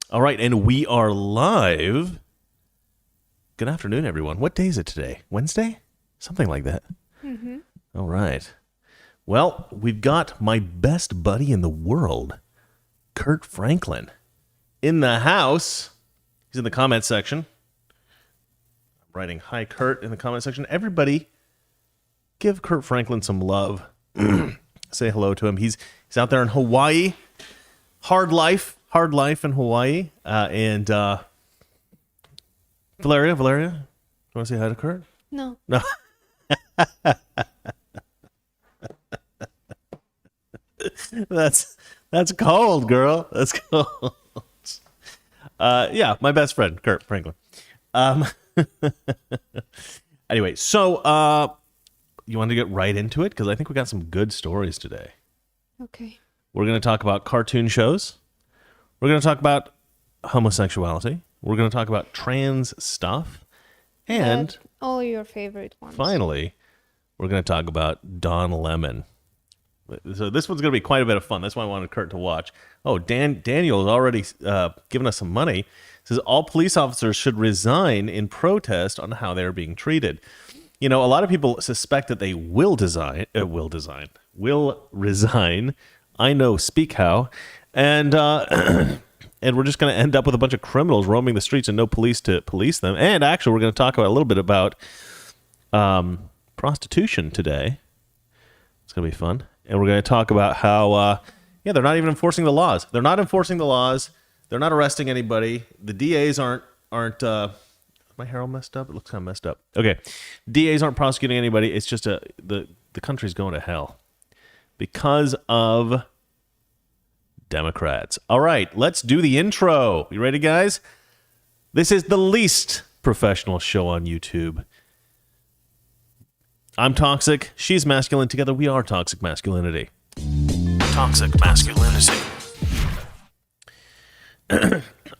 All right, and we are live. Good afternoon, everyone. What day is it today? Wednesday? Something like that. Mm-hmm. All right. Well, we've got my best buddy in the world, Kurt Franklin, in the house. He's in the comment section. I'm writing, hi, Kurt, in the comment section. Everybody, give Kurt Franklin some love. Say hello to him. He's out there in Hawaii. Hard life in Hawaii. And Valeria, you want to say hi to Kurt? No. That's cold, girl. That's cold. Yeah, my best friend, Kurt Franklin. Anyway, so you want to get right into it? Because I think we got some good stories today. Okay. We're going to talk about cartoon shows. We're going to talk about homosexuality. We're going to talk about trans stuff. And But all your favorite ones. finally, we're going to talk about Don Lemon. So this one's going to be quite a bit of fun. That's why I wanted Kurt to watch. Oh, Daniel has already given us some money. Says all police officers should resign in protest on how they're being treated. You know, a lot of people suspect that they will resign. I know, speak how. And and we're just going to end up with a bunch of criminals roaming the streets and no police to police them. And actually, we're going to talk about a little bit about prostitution today. It's going to be fun. And we're going to talk about how, they're not even enforcing the laws. They're not enforcing the laws. They're not arresting anybody. The DAs aren't my hair all messed up? It looks kind of messed up. Okay. DAs aren't prosecuting anybody. It's just the country's going to hell because of Democrats. All right, let's do the intro. You ready, guys? This is the least professional show on YouTube. I'm toxic. She's masculine. Together we are toxic masculinity. Toxic masculinity.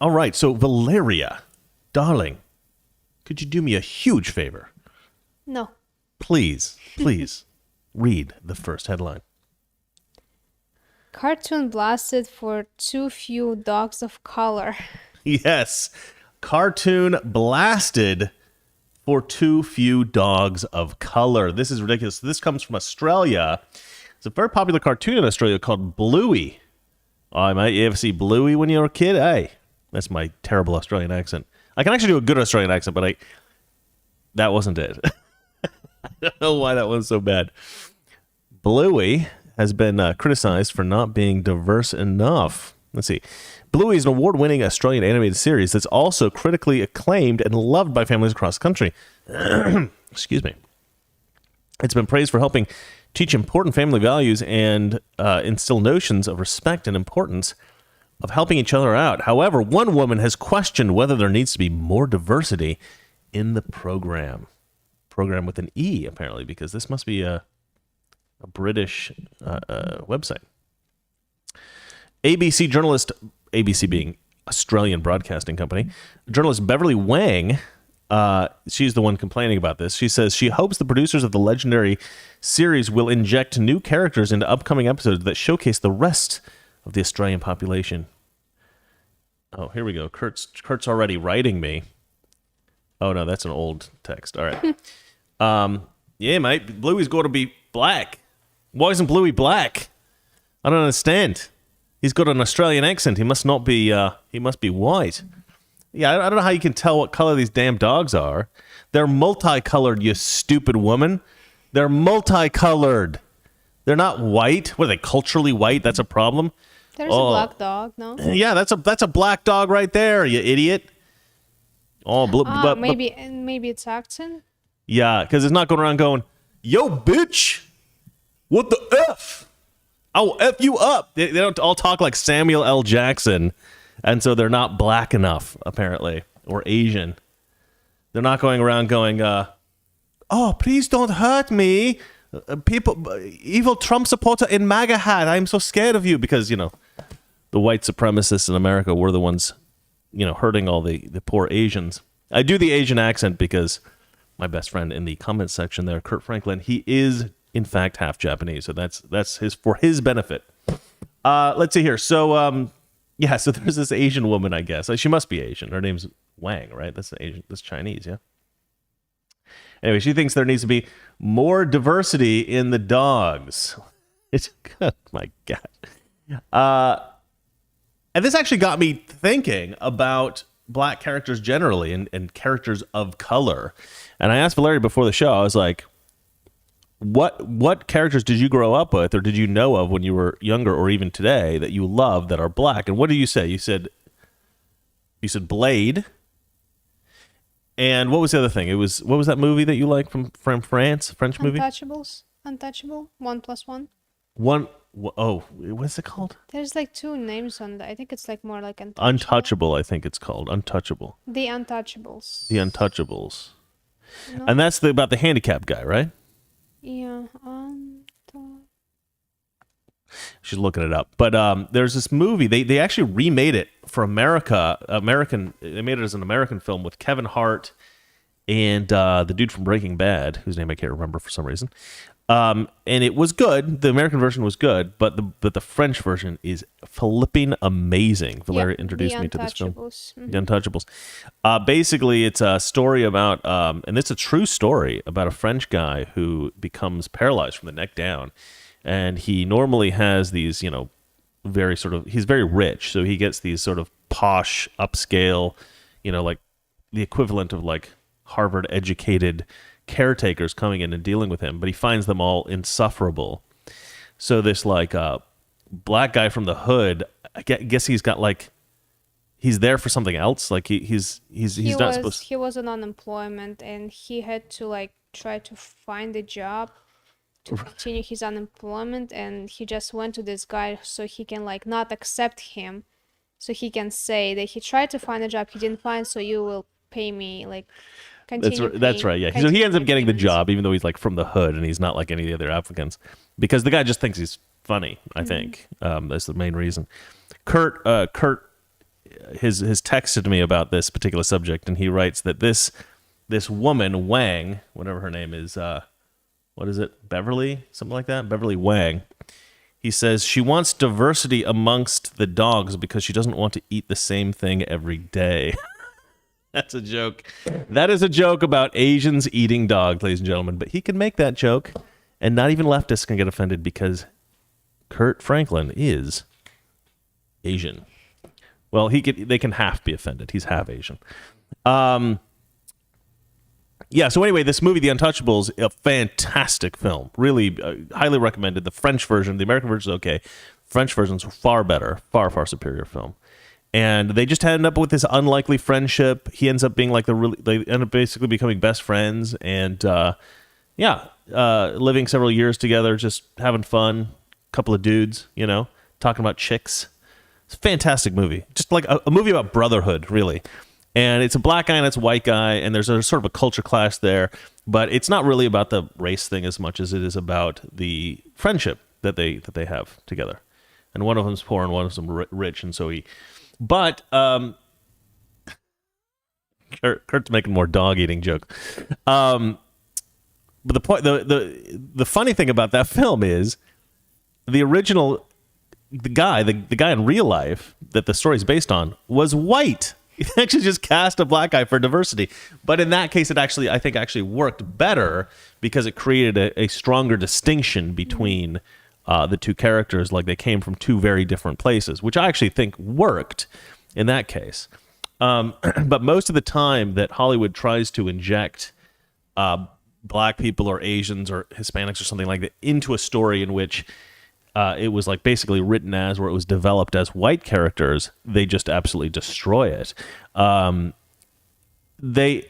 All right, so Valeria, darling, could you do me a huge favor? No. Please read the first headline. Cartoon blasted for too few dogs of color. Yes, cartoon blasted for too few dogs of color. This is ridiculous. This comes from Australia. It's a very popular cartoon in Australia called Bluey. Oh, you ever see Bluey when you were a kid? Hey, that's my terrible Australian accent. I can actually do a good Australian accent, but that wasn't it. I don't know why that one's so bad. Bluey has been criticized for not being diverse enough. Let's see. Bluey is an award-winning Australian animated series that's also critically acclaimed and loved by families across the country. Excuse me. It's been praised for helping teach important family values and instill notions of respect and importance of helping each other out. However, one woman has questioned whether there needs to be more diversity in the program. Program with an E, apparently, because this must be a British website. ABC journalist, ABC being Australian Broadcasting Company, journalist Beverly Wang, she's the one complaining about this. She says she hopes the producers of the legendary series will inject new characters into upcoming episodes that showcase the rest of the Australian population. Oh, here we go. Kurt's already writing me. Oh, no, that's an old text. All right. Yeah, mate, Bluey's got to be black. Why isn't Bluey black? I don't understand. He's got an Australian accent. He must not be, he must be white. Yeah, I don't know how you can tell what color these damn dogs are. They're multicolored, you stupid woman. They're multicolored. They're not white. What are they, culturally white? That's a problem? There's a black dog, no? Yeah, that's a black dog right there, you idiot. Oh, maybe it's accent? Yeah, because it's not going around going, yo, bitch, what the F? I'll F you up. They don't all talk like Samuel L. Jackson, and so they're not black enough, apparently, or Asian. They're not going around going, oh, please don't hurt me. Evil Trump supporter in MAGA hat. I'm so scared of you. Because, the white supremacists in America were the ones, hurting all the poor Asians. I do the Asian accent because my best friend in the comment section there, Kurt Franklin, he is in fact half Japanese, so that's his for his benefit. Let's see here. So Yeah, so there's this Asian woman, I guess. She must be Asian. Her name's Wang, right? That's Asian. That's Chinese, yeah. Anyway, she thinks there needs to be more diversity in the dogs. It's oh my God. And this actually got me thinking about black characters generally and characters of color. And I asked Valeria before the show, I was like, what characters did you grow up with or did you know of when you were younger or even today that you love that are black? And what did you say? You said Blade. And what was the other thing? What was that movie that you like from France? French movie? Untouchable. 1+1. What's it called? There's like two names on that. I think it's like more like Untouchable, I think it's called. Untouchable. The Untouchables. The Untouchables. No? And that's about the handicapped guy, right? Yeah. She's looking it up. But there's this movie. They actually remade it for America. They made it as an American film with Kevin Hart and the dude from Breaking Bad, whose name I can't remember for some reason. And it was good. The American version was good, but the French version is flipping amazing. Valeria introduced me to this film. Mm-hmm. The Untouchables. Basically, it's a story about, and it's a true story about a French guy who becomes paralyzed from the neck down. And he normally has these, he's very rich. So he gets these sort of posh, upscale, like the equivalent of like Harvard educated caretakers coming in and dealing with him, but he finds them all insufferable. So this like black guy from the hood, I guess he's got like he's there for something else. Like he's not supposed. He was on unemployment and he had to like try to find a job to continue his unemployment, and he just went to this guy so he can like not accept him, so he can say that he tried to find a job he didn't find, so you will pay me like. That's right. Yeah. So he ends up getting the job, even though he's like from the hood and he's not like any of the other applicants, because the guy just thinks he's funny. I think that's the main reason. Kurt, his texted me about this particular subject, and he writes that this woman Wang, whatever her name is, what is it, Beverly, something like that, Beverly Wang. He says she wants diversity amongst the dogs because she doesn't want to eat the same thing every day. That's a joke. That is a joke about Asians eating dogs, ladies and gentlemen. But he can make that joke, and not even leftists can get offended because Kurt Franklin is Asian. Well, they can half be offended. He's half Asian. Yeah, so anyway, this movie, The Untouchables, a fantastic film. Really highly recommended. The French version, the American version is okay. French version's far better, far, far superior film. And they just end up with this unlikely friendship. He ends up being like they end up basically becoming best friends and living several years together, just having fun. Couple of dudes, talking about chicks. It's a fantastic movie. Just like a movie about brotherhood, really. And it's a black guy and it's a white guy, and there's a sort of a culture clash there. But it's not really about the race thing as much as it is about the friendship that they have together. And one of them's poor and one of them's rich, and so he... But Kurt's making more dog eating joke. But the point, the funny thing about that film is the original the guy in real life that the story is based on was white. He actually just cast a black guy for diversity. But in that case, I think actually worked better because it created a stronger distinction between the two characters, like they came from two very different places, which I actually think worked in that case. But most of the time that Hollywood tries to inject black people or Asians or Hispanics or something like that into a story in which it was like basically written as, or it was developed as white characters, they just absolutely destroy it. They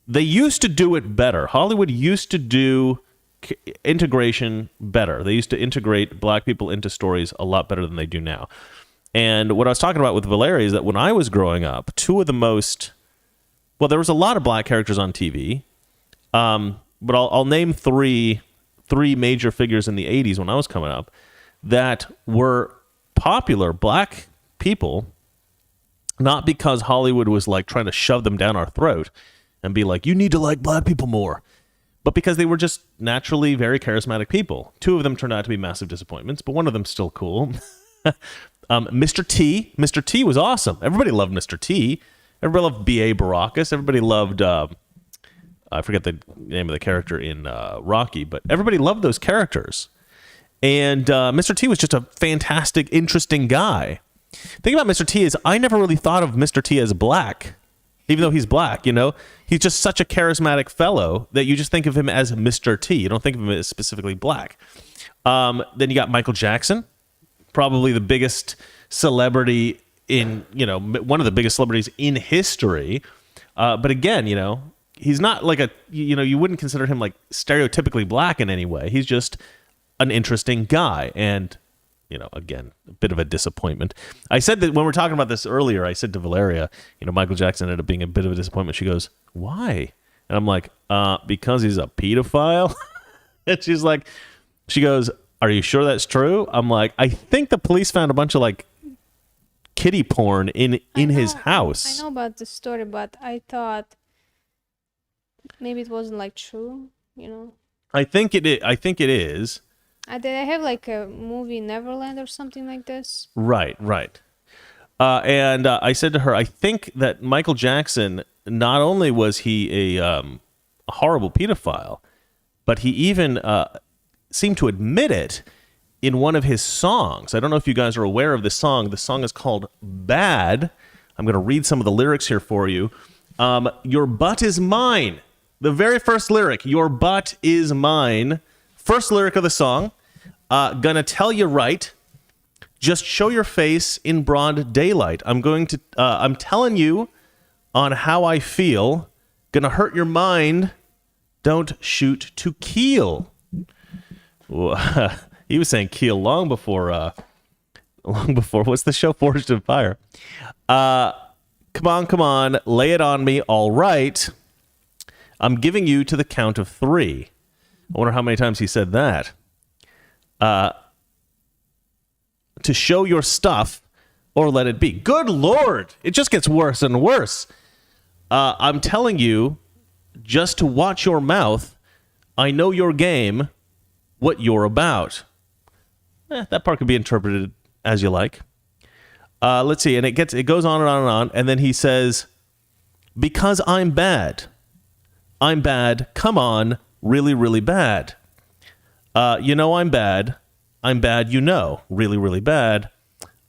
used to do it better. Hollywood used to do integration better. They used to integrate black people into stories a lot better than they do now. And what I was talking about with Valeria is that when I was growing up, there was a lot of black characters on TV, but I'll name three major figures in the 80s when I was coming up that were popular black people, not because Hollywood was like trying to shove them down our throat and be like, you need to like black people more, but because they were just naturally very charismatic people. Two of them turned out to be massive disappointments, but one of them's still cool. Mr. T was awesome. Everybody loved Mr. T. Everybody loved B.A. Baracus. Everybody loved, I forget the name of the character in Rocky, but everybody loved those characters. And Mr. T was just a fantastic, interesting guy. The thing about Mr. T is I never really thought of Mr. T as black, even though he's black, you know? He's just such a charismatic fellow that you just think of him as Mr. T. You don't think of him as specifically black. Then you got Michael Jackson, probably the biggest celebrity in, you know, one of the biggest celebrities in history. But again, you know, he's not like you wouldn't consider him like stereotypically black in any way. He's just an interesting guy. And, you know, again, a bit of a disappointment. I said that when we were talking about this earlier, I said to Valeria, you know, Michael Jackson ended up being a bit of a disappointment. She goes, why? And I'm like, because he's a pedophile. And she goes, are you sure that's true? I'm like, I think the police found a bunch of like kiddie porn in his house. I know about the story, but I thought maybe it wasn't like true, you know. I think it is. Did I have like a movie Neverland or something like this? Right. And I said to her, I think that Michael Jackson, not only was he a horrible pedophile, but he even seemed to admit it in one of his songs. I don't know if you guys are aware of this song. The song is called Bad. I'm going to read some of the lyrics here for you. Your butt is mine. The very first lyric, your butt is mine. First lyric of the song, gonna tell you right. Just show your face in broad daylight. I'm telling you on how I feel. Gonna hurt your mind. Don't shoot to kill. He was saying kill long before. What's the show? Forged in Fire. Come on, lay it on me. All right. I'm giving you to the count of 3. I wonder how many times he said that. To show your stuff or let it be. Good Lord. It just gets worse and worse. I'm telling you just to watch your mouth. I know your game, what you're about. That part could be interpreted as you like. Let's see. And it goes on and on and on. And then he says, because I'm bad. I'm bad. Come on. Really, really bad. You know I'm bad. I'm bad, you know. Really, really bad.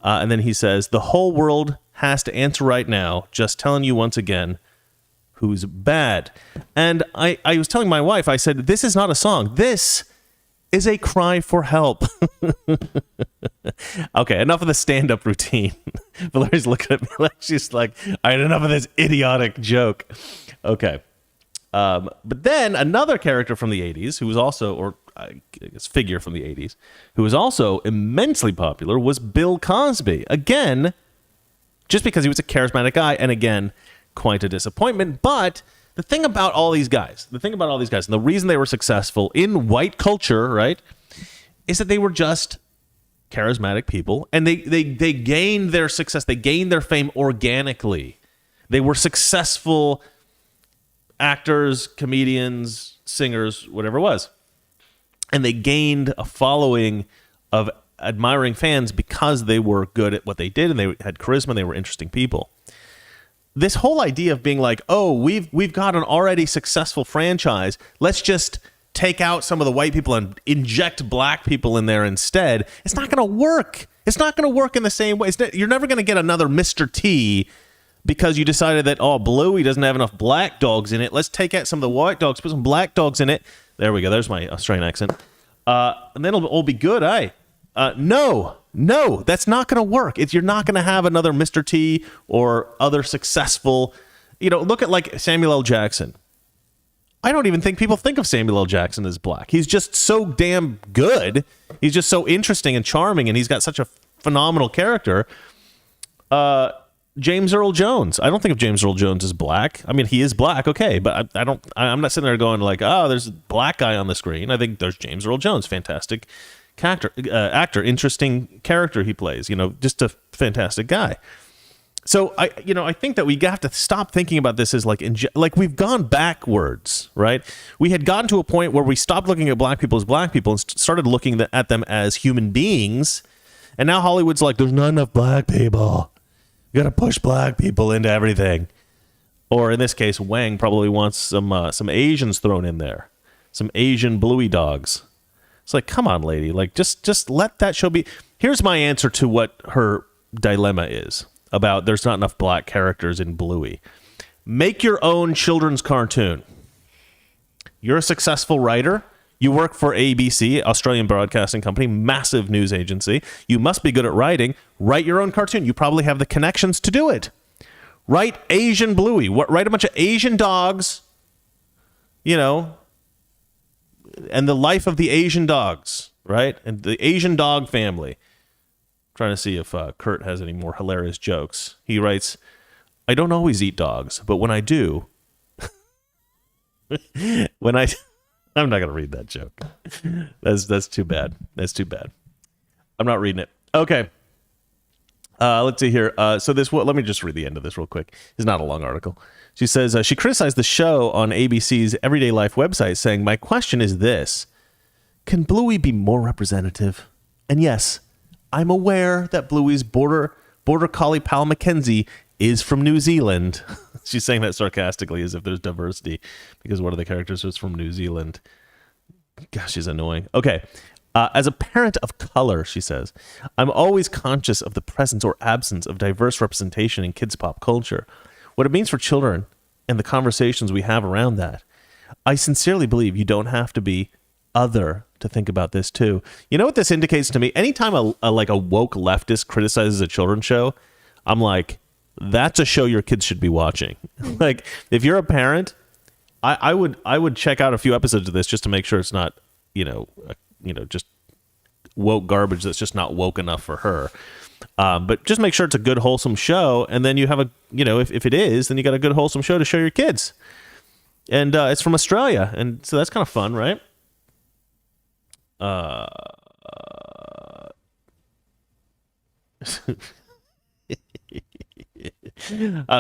And then he says, the whole world has to answer right now. Just telling you once again who's bad. And I was telling my wife, I said, this is not a song. This is a cry for help. Okay, enough of the stand-up routine. Valeria's looking at me like she's like, I had enough of this idiotic joke. Okay. But then another character from the 80s who was also, or I guess figure from the 80s, who was also immensely popular was Bill Cosby. Again, just because he was a charismatic guy, and again, quite a disappointment. But the thing about all these guys, and the reason they were successful in white culture, right, is that they were just charismatic people, and they gained their success, they gained their fame organically. They were successful actors, comedians, singers, whatever it was. And they gained a following of admiring fans because they were good at what they did and they had charisma and they were interesting people. This whole idea of being like, oh, we've got an already successful franchise, let's just take out some of the white people and inject black people in there instead. It's not going to work. It's not going to work in the same way. You're never going to get another Mr. T because you decided that, oh, Bluey doesn't have enough black dogs in it. Let's take out some of the white dogs, put some black dogs in it. There we go. There's my Australian accent. And then it'll all be good, eh? No, that's not going to work. You're not going to have another Mr. T or other successful, look at like Samuel L. Jackson. I don't even think people think of Samuel L. Jackson as black. He's just so damn good. He's just so interesting and charming, and he's got such a phenomenal character. James Earl Jones. I don't think of James Earl Jones as black. I mean, he is black, okay, but I'm not sitting there going like, oh, there's a black guy on the screen. I think there's James Earl Jones, fantastic actor, interesting character he plays. Just a fantastic guy. So I think that we have to stop thinking about this as like we've gone backwards, right? We had gotten to a point where we stopped looking at black people as black people and started looking at them as human beings. And now Hollywood's like, there's not enough black people. You got to push black people into everything. Or in this case, Wang probably wants some Asians thrown in there. Some Asian bluey dogs. It's like, come on, lady. Like, just let that show be. Here's my answer to what her dilemma is about there's not enough black characters in Bluey. Make your own children's cartoon. You're a successful writer. You work for ABC, Australian Broadcasting Company, massive news agency. You must be good at writing. Write your own cartoon. You probably have the connections to do it. Write Asian Bluey. Write a bunch of Asian dogs, you know, and the life of the Asian dogs, right? And the Asian dog family. Trying to see if Kurt has any more hilarious jokes. He writes, I don't always eat dogs, but when I do, I'm not going to read that joke. That's too bad. That's too bad. I'm not reading it. Okay. Let's see here. Let me just read the end of this real quick. It's not a long article. She says, she criticized the show on ABC's Everyday Life website, saying, my question is this. Can Bluey be more representative? And yes, I'm aware that Bluey's border collie pal Mackenzie is from New Zealand. She's saying that sarcastically as if there's diversity because one of the characters is from New Zealand. Gosh, she's annoying. Okay. As a parent of color, she says, I'm always conscious of the presence or absence of diverse representation in kids' pop culture, what it means for children, and the conversations we have around that. I sincerely believe you don't have to be other to think about this too. You know what this indicates to me? Anytime a woke leftist criticizes a children's show, I'm like, that's a show your kids should be watching. Like, if you're a parent, I would check out a few episodes of this just to make sure it's not, just woke garbage that's just not woke enough for her. But just make sure it's a good, wholesome show. And then you have if it is, then you got a good, wholesome show to show your kids. And it's from Australia. And so that's kind of fun, right?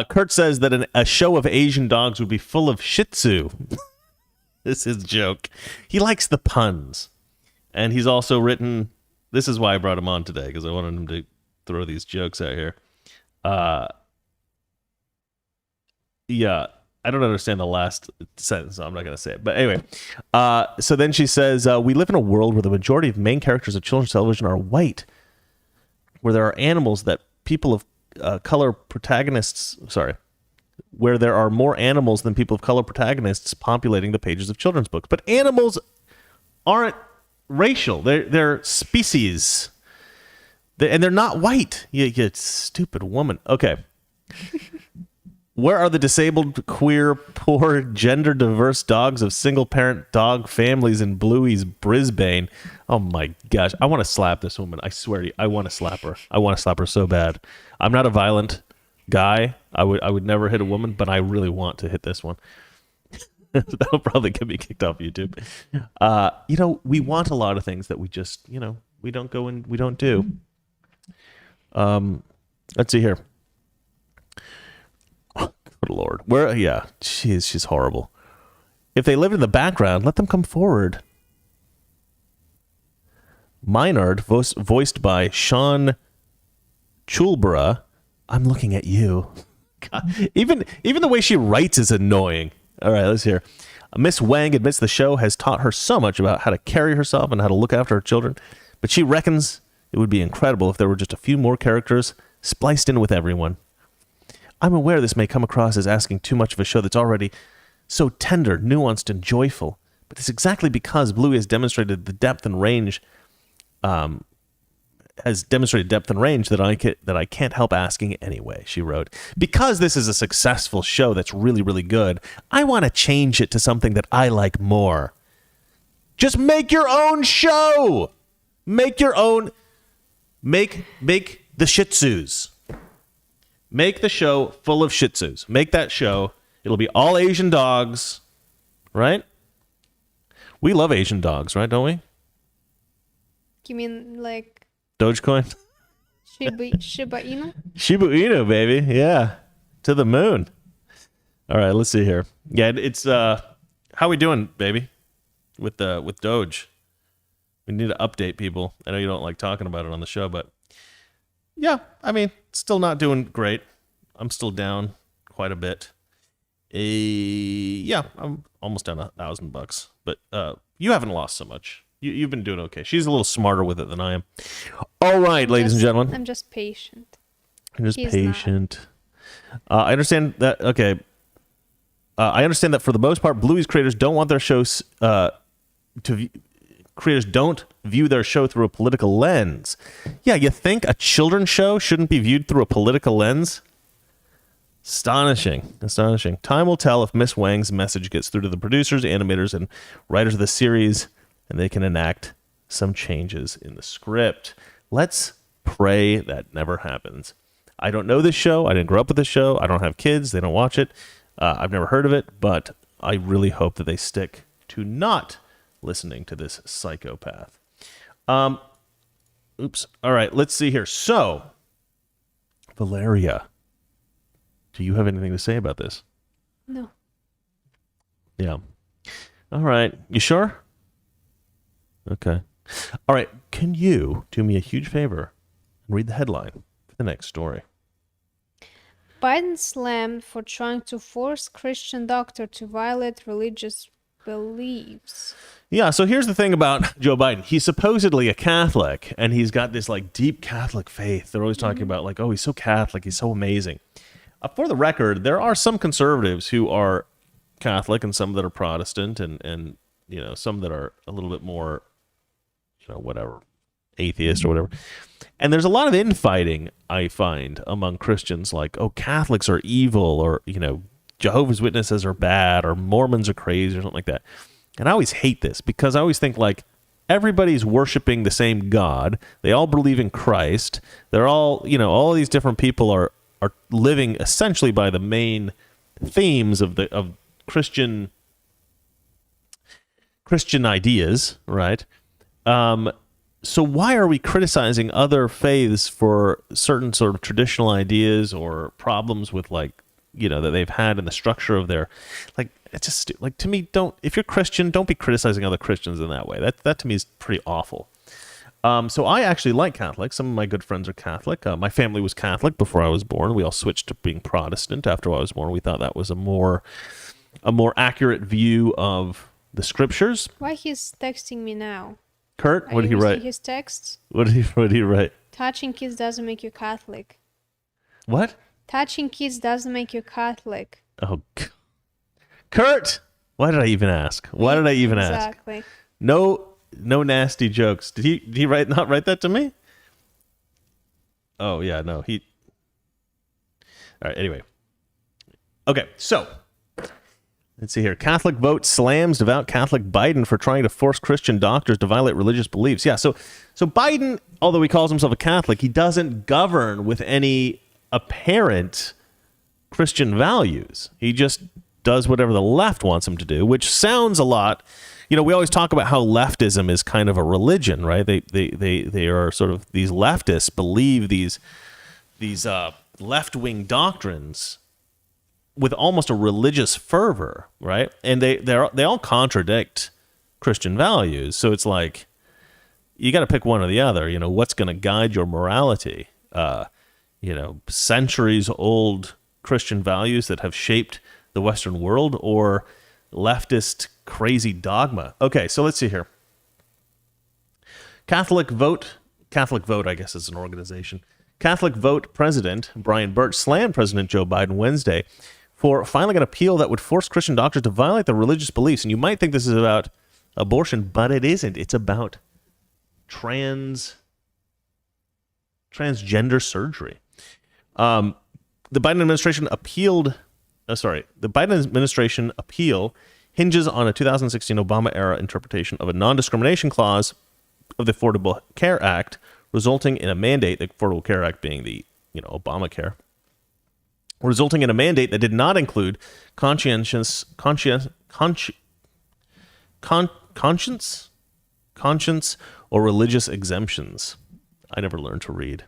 Kurt says that a show of Asian dogs would be full of Shih Tzu. This is a joke. He likes the puns. And he's also written, this is why I brought him on today, because I wanted him to throw these jokes out here. Yeah, I don't understand the last sentence, so I'm not going to say it. But anyway, so then she says, we live in a world where the majority of main characters of children's television are white, where there are animals that people of color protagonists, where there are more animals than people of color protagonists populating the pages of children's books. But animals aren't racial. They're species. And they're not white. You stupid woman. Okay. Where are the disabled, queer, poor, gender-diverse dogs of single-parent dog families in Bluey's Brisbane? Oh, my gosh. I want to slap this woman. I swear to you, I want to slap her. I want to slap her so bad. I'm not a violent guy. I would never hit a woman, but I really want to hit this one. That'll probably get me kicked off YouTube. We want a lot of things that we just, we don't go and we don't do. Let's see here. Good Lord. She's horrible. If they live in the background, let them come forward. Maynard, voiced by Sean Chulborough. I'm looking at you. God, even the way she writes is annoying. All right, let's hear. Miss Wang admits the show has taught her so much about how to carry herself and how to look after her children, but she reckons it would be incredible if there were just a few more characters spliced in with everyone. I'm aware this may come across as asking too much of a show that's already so tender, nuanced, and joyful, but it's exactly because Bluey has demonstrated the depth and range that I can't help asking anyway, she wrote. Because this is a successful show that's really, really good, I want to change it to something that I like more. Just make your own show! Make your own... Make the Shih Tzus. Make the show full of Shih Tzus. Make that show. It'll be all Asian dogs, right? We love Asian dogs, right? Don't we? You mean like Dogecoin? Shiba Inu? Shiba Inu, baby. Yeah. To the moon. All right, let's see here. Yeah, it's how we doing, baby? With Doge. We need to update people. I know you don't like talking about it on the show, but Yeah, I mean, still not doing great. I'm still down quite a bit. Yeah, I'm almost down $1,000, but you haven't lost so much. You've been doing okay. She's a little smarter with it than I am. All right, ladies and gentlemen. I'm just patient. I'm just He's patient. I understand that. Okay. I understand that for the most part, Bluey's creators don't want their shows creators don't view their show through a political lens. Yeah, you think a children's show shouldn't be viewed through a political lens? Astonishing. Time will tell if Miss Wang's message gets through to the producers, animators, and writers of the series, and they can enact some changes in the script. Let's pray that never happens. I don't know this show. I didn't grow up with this show. I don't have kids. They don't watch it. I've never heard of it, but I really hope that they stick to not listening to this psychopath. Oops. All right, let's see here. So, Valeria, do you have anything to say about this? No. Yeah. All right. You sure? Okay. All right. Can you do me a huge favor and read the headline for the next story? Biden slammed for trying to force Christian doctor to violate religious beliefs. Yeah, so here's the thing about Joe Biden. He's supposedly a Catholic, and he's got this like deep Catholic faith. They're always talking about like, oh, he's so Catholic, he's so amazing. For the record, there are some conservatives who are Catholic and some that are Protestant and you know, some that are a little bit more, you know, whatever, atheist or whatever. And there's a lot of infighting, I find, among Christians, like, oh, Catholics are evil, or, you know, Jehovah's Witnesses are bad, or Mormons are crazy, or something like that. And I always hate this because I always think, like, everybody's worshiping the same God. They all believe in Christ. They're all, you know, all these different people are living essentially by the main themes of Christian ideas, right? So why are we criticizing other faiths for certain sort of traditional ideas or problems with, like, you know, that they've had in the structure of their, like, it's just like, to me, if you're Christian, don't be criticizing other Christians in that way. That to me is pretty awful. So I actually like Catholics. Some of my good friends are Catholic. My family was Catholic before I was born. We all switched to being Protestant after I was born. We thought that was a more accurate view of the scriptures. Why he's texting me now? Kurt, what did he write? His texts? What did he write? Touching kids doesn't make you Catholic. What? Touching kids doesn't make you Catholic. Oh, Kurt! Why did I even ask? Exactly. No nasty jokes. Did he not write that to me? Oh yeah, no. All right, anyway. Okay, so let's see here. Catholic vote slams devout Catholic Biden for trying to force Christian doctors to violate religious beliefs. Yeah, so Biden, although he calls himself a Catholic, he doesn't govern with any apparent Christian values. He just does whatever the left wants him to do, which sounds a lot. You know, we always talk about how leftism is kind of a religion, right? They are sort of, these leftists believe these left-wing doctrines with almost a religious fervor, right? And they all contradict Christian values. So it's like, you got to pick one or the other. You know, what's going to guide your morality? You know, centuries old Christian values that have shaped the Western world, or leftist crazy dogma. Okay, so let's see here. Catholic Vote, I guess, is an organization. Catholic Vote president Brian Birch slammed President Joe Biden Wednesday for filing an appeal that would force Christian doctors to violate their religious beliefs. And you might think this is about abortion, but it isn't. It's about transgender surgery. The Biden administration appeal hinges on a 2016 Obama-era interpretation of a non-discrimination clause of the Affordable Care Act, resulting in a mandate, the Affordable Care Act being the, you know, Obamacare, resulting in a mandate that did not include conscience or religious exemptions. I never learned to read.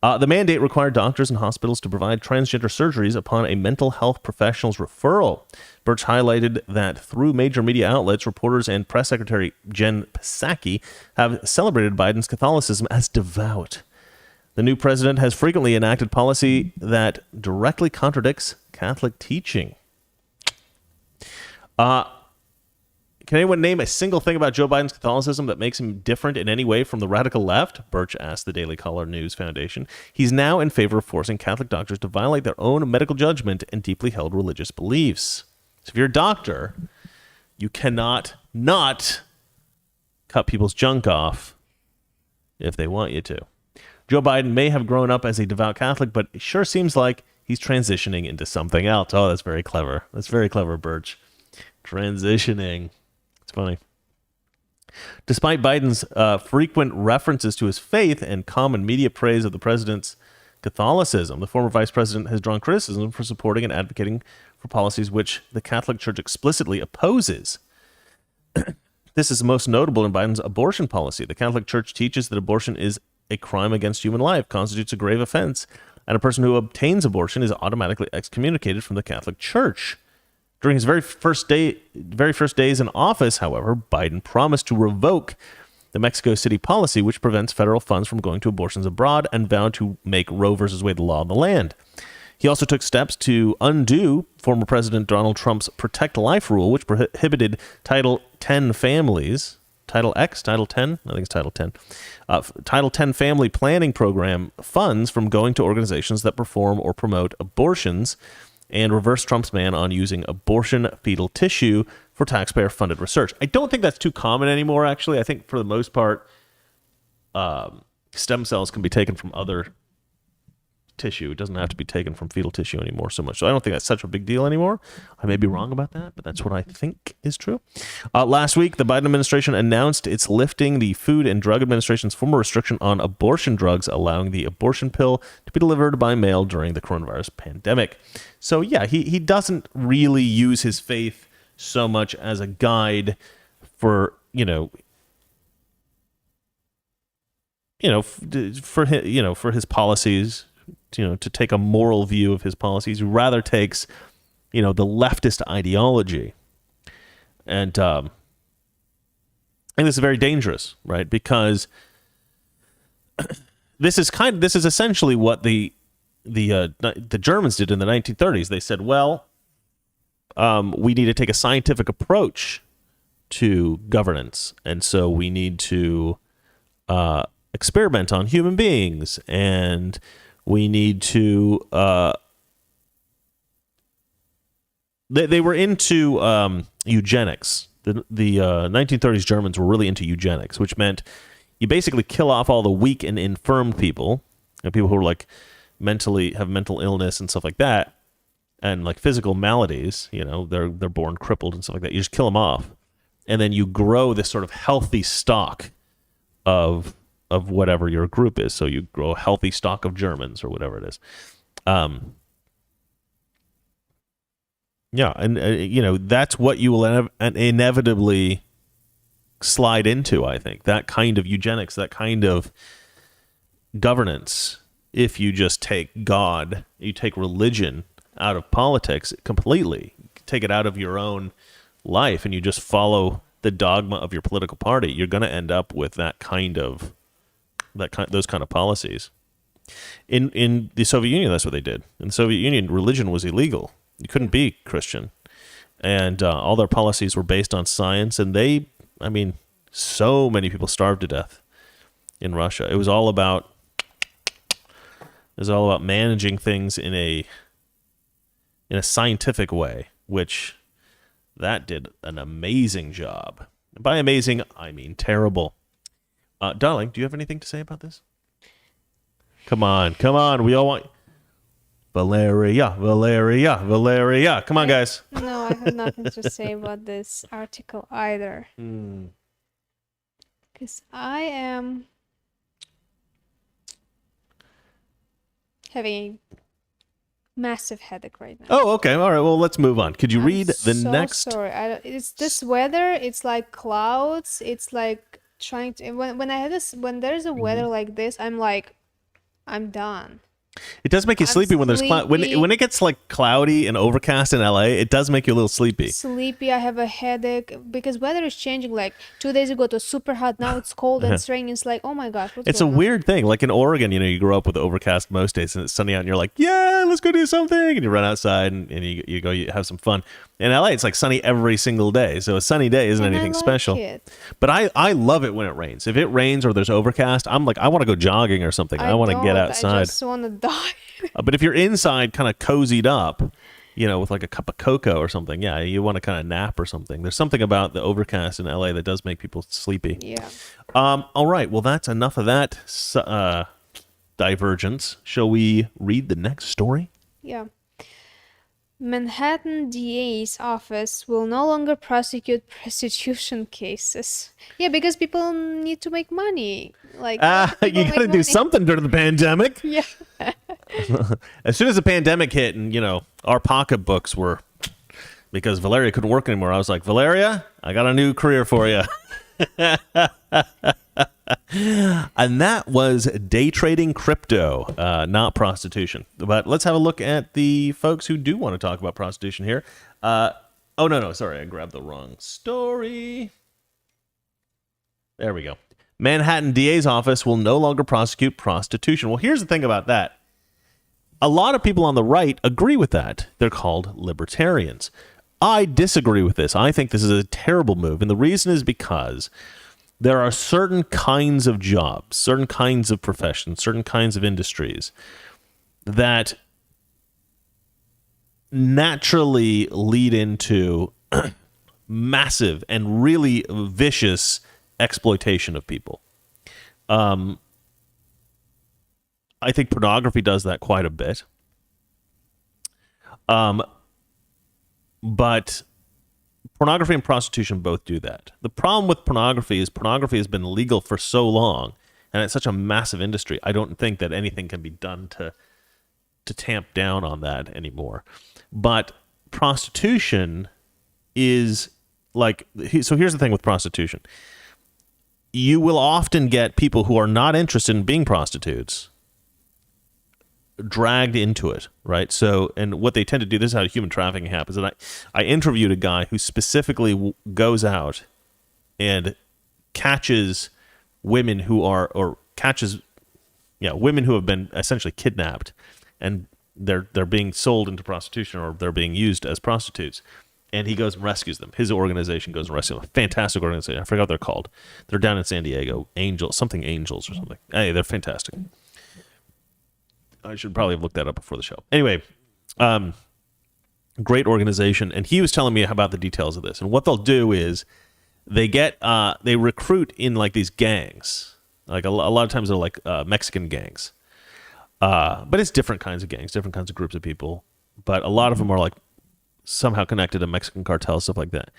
The mandate required doctors and hospitals to provide transgender surgeries upon a mental health professional's referral. Birch highlighted that through major media outlets, reporters and press secretary Jen Psaki have celebrated Biden's Catholicism as devout. The new president has frequently enacted policy that directly contradicts Catholic teaching. Can anyone name a single thing about Joe Biden's Catholicism that makes him different in any way from the radical left? Birch asked the Daily Caller News Foundation. He's now in favor of forcing Catholic doctors to violate their own medical judgment and deeply held religious beliefs. So if you're a doctor, you cannot not cut people's junk off if they want you to. Joe Biden may have grown up as a devout Catholic, but it sure seems like he's transitioning into something else. Oh, that's very clever. That's very clever, Birch. Transitioning. It's funny. Despite Biden's frequent references to his faith and common media praise of the president's Catholicism, the former vice president has drawn criticism for supporting and advocating for policies which the Catholic Church explicitly opposes. This is most notable in Biden's abortion policy. The Catholic Church teaches that abortion is a crime against human life, constitutes a grave offense, and a person who obtains abortion is automatically excommunicated from the Catholic Church. During his very first days in office, however, Biden promised to revoke the Mexico City policy, which prevents federal funds from going to abortions abroad, and vowed to make Roe versus Wade the law of the land. He also took steps to undo former President Donald Trump's Protect Life rule, which prohibited Title X families, Title X, Title 10, I think it's Title 10, Title 10 family planning program funds from going to organizations that perform or promote abortions, and reverse Trump's ban on using abortion fetal tissue for taxpayer-funded research. I don't think that's too common anymore, actually. I think for the most part, stem cells can be taken from other tissue. It doesn't have to be taken from fetal tissue anymore so much. So I don't think that's such a big deal anymore. I may be wrong about that, but that's what I think is true. Last week, the Biden administration announced it's lifting the Food and Drug Administration's former restriction on abortion drugs, allowing the abortion pill to be delivered by mail during the coronavirus pandemic. So yeah, he doesn't really use his faith so much as a guide for, for his policies, to take a moral view of his policies. He rather takes, the leftist ideology. And this is very dangerous, right? Because this is essentially what the Germans did in the 1930s. They said, well, we need to take a scientific approach to governance. And so we need to experiment on human beings, and we need to they were into eugenics. The 1930s Germans were really into eugenics, which meant you basically kill off all the weak and infirm people, people who are like have mental illness and stuff like that, and like physical maladies, they're born crippled and stuff like that. You just kill them off, and then you grow this sort of healthy stock of whatever your group is. So you grow a healthy stock of Germans or whatever it is. That's what you will inevitably slide into, I think. That kind of eugenics, that kind of governance. If you just take God, you take religion out of politics completely, take it out of your own life, and you just follow the dogma of your political party, you're going to end up with those kind of policies. In the Soviet Union, that's what they did. In the Soviet Union, religion was illegal. You couldn't be Christian, and all their policies were based on science. And so many people starved to death in Russia. It was all about managing things in a scientific way, which that did an amazing job. By amazing, I mean terrible. Darling, do you have anything to say about this? Come on. We all want Valeria. Come on, guys. No, I have nothing to say about this article either. Because I am having a massive headache right now. Oh, okay. All right. Well, let's move on. Could you read the next? Sorry. It's this weather. It's like clouds. It's like trying to. When there's a weather like this, I'm like, I'm done. It does make you I'm sleepy when there's sleepy. when it gets like cloudy and overcast in LA. It does make you a little sleepy. I have a headache because weather is changing. Like 2 days ago it was super hot, now it's cold and it's raining. It's like, oh my gosh, what's It's a going on? weird thing. Like in Oregon, you grow up with overcast most days and it's sunny out and you're like, yeah, let's go do something. And you run outside and you have some fun. In LA, it's like sunny every single day. So a sunny day isn't And I anything like special. it. But I love it when it rains. If it rains or there's overcast, I'm like, I want to go jogging or something. I want to get don't. outside. I just want to die. But if you're inside kind of cozied up, with like a cup of cocoa or something, yeah, you want to kind of nap or something. There's something about the overcast in LA that does make people sleepy. Yeah. All right. Well, that's enough of that divergence. Shall we read the next story? Yeah. Manhattan DA's office will no longer prosecute prostitution cases. Yeah, because people need to make money. Like people You make got to do money. something during the pandemic. Yeah. As soon as the pandemic hit and, our pocketbooks were, because Valeria couldn't work anymore, I was like, Valeria, I got a new career for you. And that was day trading crypto, not prostitution. But let's have a look at the folks who do want to talk about prostitution here. Sorry, I grabbed the wrong story. There we go. Manhattan DA's office will no longer prosecute prostitution. Well, here's the thing about that. A lot of people on the right agree with that. They're called libertarians. I disagree with this. I think this is a terrible move. And the reason is because there are certain kinds of jobs, certain kinds of professions, certain kinds of industries that naturally lead into massive and really vicious exploitation of people. I think pornography does that quite a bit. But pornography and prostitution both do that. The problem with pornography is pornography has been legal for so long, and it's such a massive industry. I don't think that anything can be done to tamp down on that anymore. But prostitution is like, so here's the thing with prostitution. You will often get people who are not interested in being prostitutes dragged into it, right? So, and what they tend to do, this is how human trafficking happens. And I interviewed a guy who specifically goes out and catches women who are, women who have been essentially kidnapped, and they're being sold into prostitution, or they're being used as prostitutes. And he goes and rescues them. His organization goes and rescues them. Fantastic organization. I forgot what they're called. They're down in San Diego. Angels or something. Hey, they're fantastic. I should probably have looked that up before the show. Anyway, great organization. And he was telling me about the details of this. And what they'll do is they recruit in like these gangs. Like a lot of times they're like Mexican gangs. But it's different kinds of gangs, different kinds of groups of people. But a lot of them are like somehow connected to Mexican cartels, stuff like that.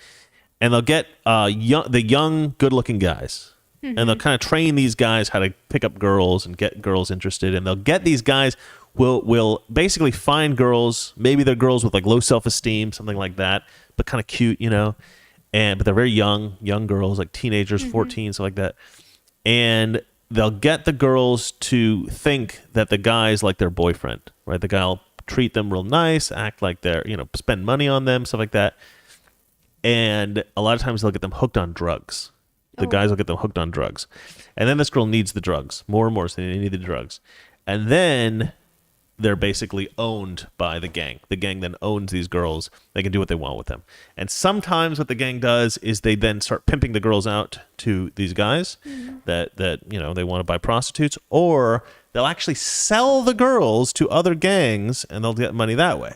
And they'll get the young, good-looking guys. And they'll kind of train these guys how to pick up girls and get girls interested. And they'll get these guys will basically find girls. Maybe they're girls with like low self-esteem, something like that, but kind of cute, but they're very young girls, like teenagers, 14, stuff like that. And they'll get the girls to think that the guy's like their boyfriend, right? The guy will treat them real nice, act like they're, spend money on them, stuff like that. And a lot of times they'll get them hooked on drugs. The guys will get them hooked on drugs. And then this girl needs the drugs more and more, so they need the drugs. And then they're basically owned by the gang. The gang then owns these girls. They can do what they want with them. And sometimes what the gang does is they then start pimping the girls out to these guys that they want to buy prostitutes, or they'll actually sell the girls to other gangs and they'll get money that way.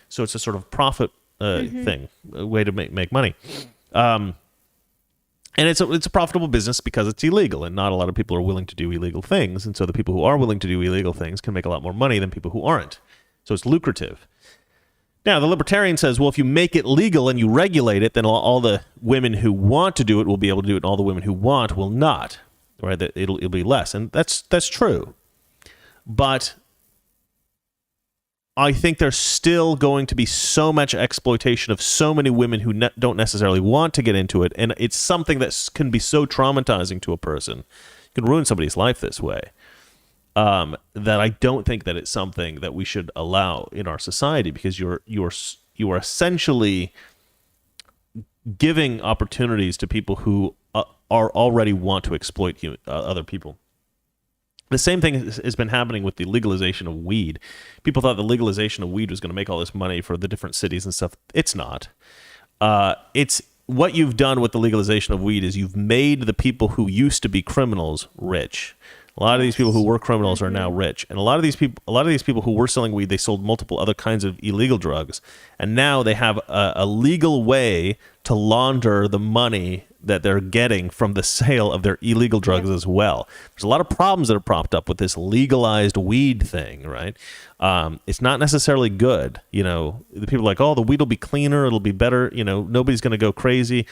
So it's a sort of profit thing, a way to make money. And it's a profitable business because it's illegal, and not a lot of people are willing to do illegal things. And so the people who are willing to do illegal things can make a lot more money than people who aren't. So it's lucrative. Now, the libertarian says, well, if you make it legal and you regulate it, then all the women who want to do it will be able to do it, and all the women who want will not. Right? It'll be less. And that's true. But I think there's still going to be so much exploitation of so many women who don't necessarily want to get into it. And it's something that can be so traumatizing to a person. It can ruin somebody's life this way. that I don't think that it's something that we should allow in our society, because you are essentially giving opportunities to people who are already want to exploit other people. The same thing has been happening with the legalization of weed. People thought the legalization of weed was going to make all this money for the different cities and stuff. It's not. It's what you've done with the legalization of weed is you've made the people who used to be criminals rich. A lot of these people who were criminals are now rich, and a lot of these people who were selling weed, they sold multiple other kinds of illegal drugs, and now they have a legal way to launder the money that they're getting from the sale of their illegal drugs as well. There's a lot of problems that are propped up with this legalized weed thing, right? It's not necessarily good. The people are like, oh, the weed will be cleaner, it'll be better. Nobody's going to go crazy.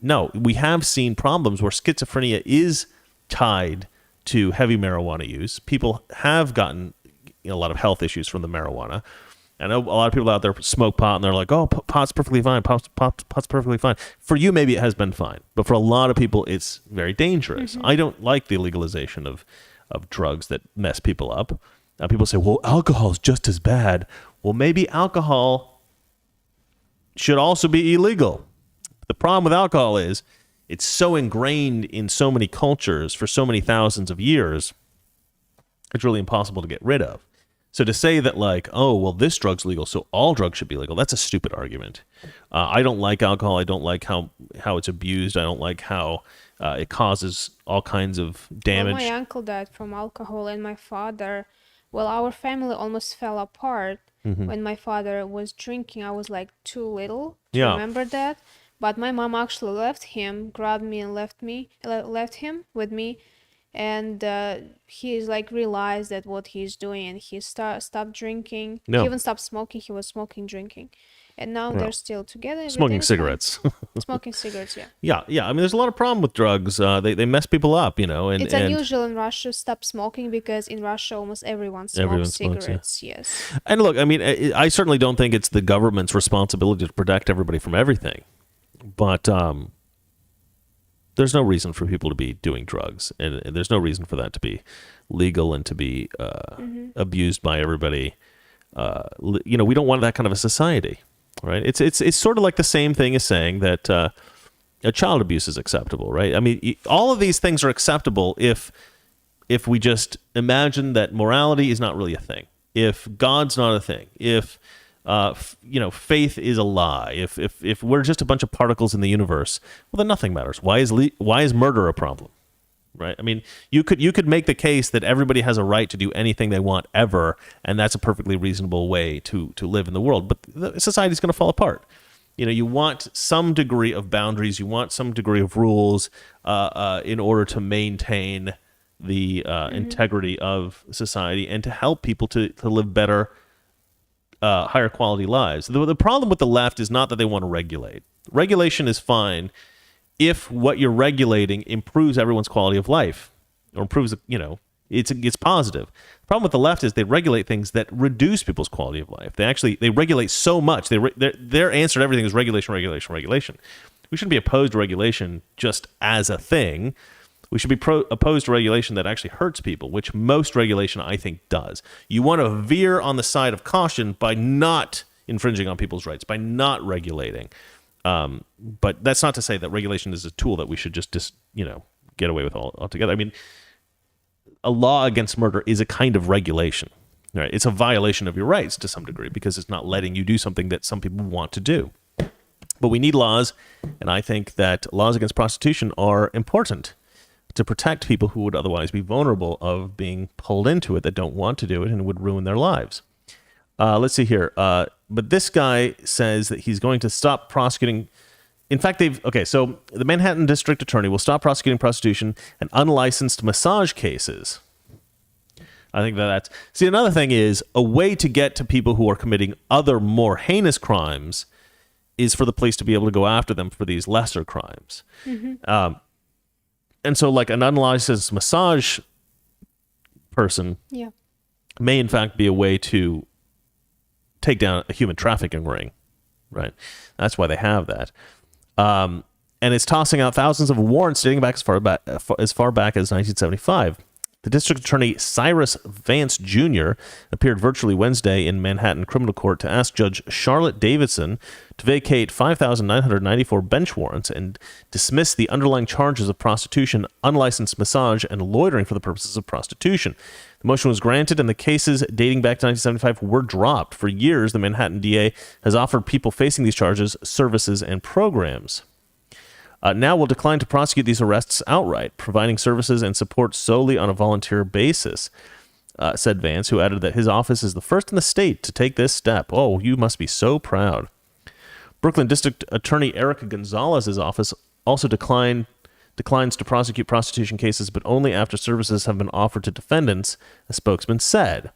No, we have seen problems where schizophrenia is tied to heavy marijuana use. People have gotten a lot of health issues from the marijuana. I know a lot of people out there smoke pot and they're like, oh, pot's perfectly fine. Pot's perfectly fine. For you, maybe it has been fine. But for a lot of people, it's very dangerous. I don't like the legalization of drugs that mess people up. People say, well, alcohol is just as bad. Well, maybe alcohol should also be illegal. The problem with alcohol is it's so ingrained in so many cultures for so many thousands of years, it's really impossible to get rid of. So to say that like, oh, well, this drug's legal, so all drugs should be legal, that's a stupid argument. I don't like alcohol. I don't like how it's abused. I don't like how it causes all kinds of damage. Well, my uncle died from alcohol, and my father, our family almost fell apart when my father was drinking. I was like too little to remember that. But my mom actually left him, grabbed me and left him with me. And he's like realized that what he's doing, and he stopped drinking. He even stopped smoking. He was smoking, drinking. And now they're still together. Smoking cigarettes. Smoking cigarettes, yeah. Yeah. I mean, there's a lot of problem with drugs. They mess people up, And it's unusual in Russia to stop smoking, because in Russia almost everyone smokes cigarettes. Yes. And look, I mean, I certainly don't think it's the government's responsibility to protect everybody from everything. But there's no reason for people to be doing drugs, and there's no reason for that to be legal and to be abused by everybody. We don't want that kind of a society, right? It's sort of like the same thing as saying that child abuse is acceptable, right? I mean, all of these things are acceptable if we just imagine that morality is not really a thing, if God's not a thing, if faith is a lie. If we're just a bunch of particles in the universe, well, then nothing matters. Why is murder a problem, right? I mean, you could make the case that everybody has a right to do anything they want ever, and that's a perfectly reasonable way to live in the world. But the society's going to fall apart. You want some degree of boundaries. You want some degree of rules in order to maintain the integrity of society and to help people to live better, higher quality lives. The problem with the left is not that they want to regulate. Regulation is fine if what you're regulating improves everyone's quality of life, or improves, it's positive. The problem with the left is they regulate things that reduce people's quality of life. They regulate so much. Their answer to everything is regulation, regulation, regulation. We shouldn't be opposed to regulation just as a thing. We should be opposed to regulation that actually hurts people, which most regulation, I think, does. You want to veer on the side of caution by not infringing on people's rights, by not regulating. But that's not to say that regulation is a tool that we should just get away with altogether. I mean, a law against murder is a kind of regulation, right? It's a violation of your rights to some degree, because it's not letting you do something that some people want to do. But we need laws, and I think that laws against prostitution are important to protect people who would otherwise be vulnerable of being pulled into it, that don't want to do it and would ruin their lives. Let's see here. But this guy says that he's going to stop prosecuting. In fact, so the Manhattan District Attorney will stop prosecuting prostitution and unlicensed massage cases. I think see, another thing is a way to get to people who are committing other more heinous crimes is for the police to be able to go after them for these lesser crimes. And so like an unlicensed massage person may in fact be a way to take down a human trafficking ring, right? That's why they have that. And it's tossing out thousands of warrants dating back as far back as 1975. The district attorney Cyrus Vance Jr. appeared virtually Wednesday in Manhattan criminal court to ask Judge Charlotte Davidson to vacate 5,994 bench warrants and dismiss the underlying charges of prostitution, unlicensed massage, and loitering for the purposes of prostitution. The motion was granted, and the cases dating back to 1975 were dropped. For years, the Manhattan DA has offered people facing these charges services and programs. Now will decline to prosecute these arrests outright, providing services and support solely on a volunteer basis, said Vance, who added that his office is the first in the state to take this step. Oh, you must be so proud. Brooklyn District Attorney Erica Gonzalez's office also declines to prosecute prostitution cases, but only after services have been offered to defendants, a spokesman said.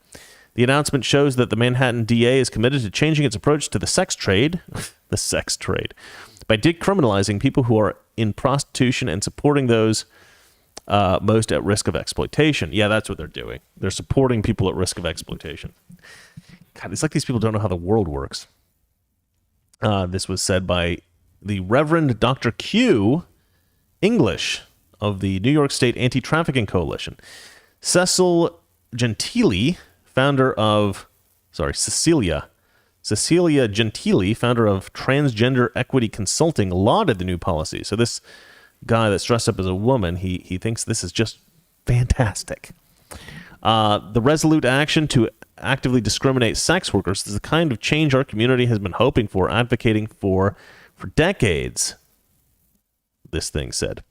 The announcement shows that the Manhattan DA is committed to changing its approach to the sex trade, the sex trade, by decriminalizing people who are in prostitution and supporting those most at risk of exploitation. Yeah, that's what they're doing. They're supporting people at risk of exploitation. God, it's like these people don't know how the world works. This was said by the Reverend Dr. Q English of the New York State Anti-Trafficking Coalition. Cecilia Gentili, founder of Transgender Equity Consulting, lauded the new policy. So this guy that's dressed up as a woman, he thinks this is just fantastic. The resolute action to actively discriminate sex workers is the kind of change our community has been hoping for, advocating for decades, this thing said.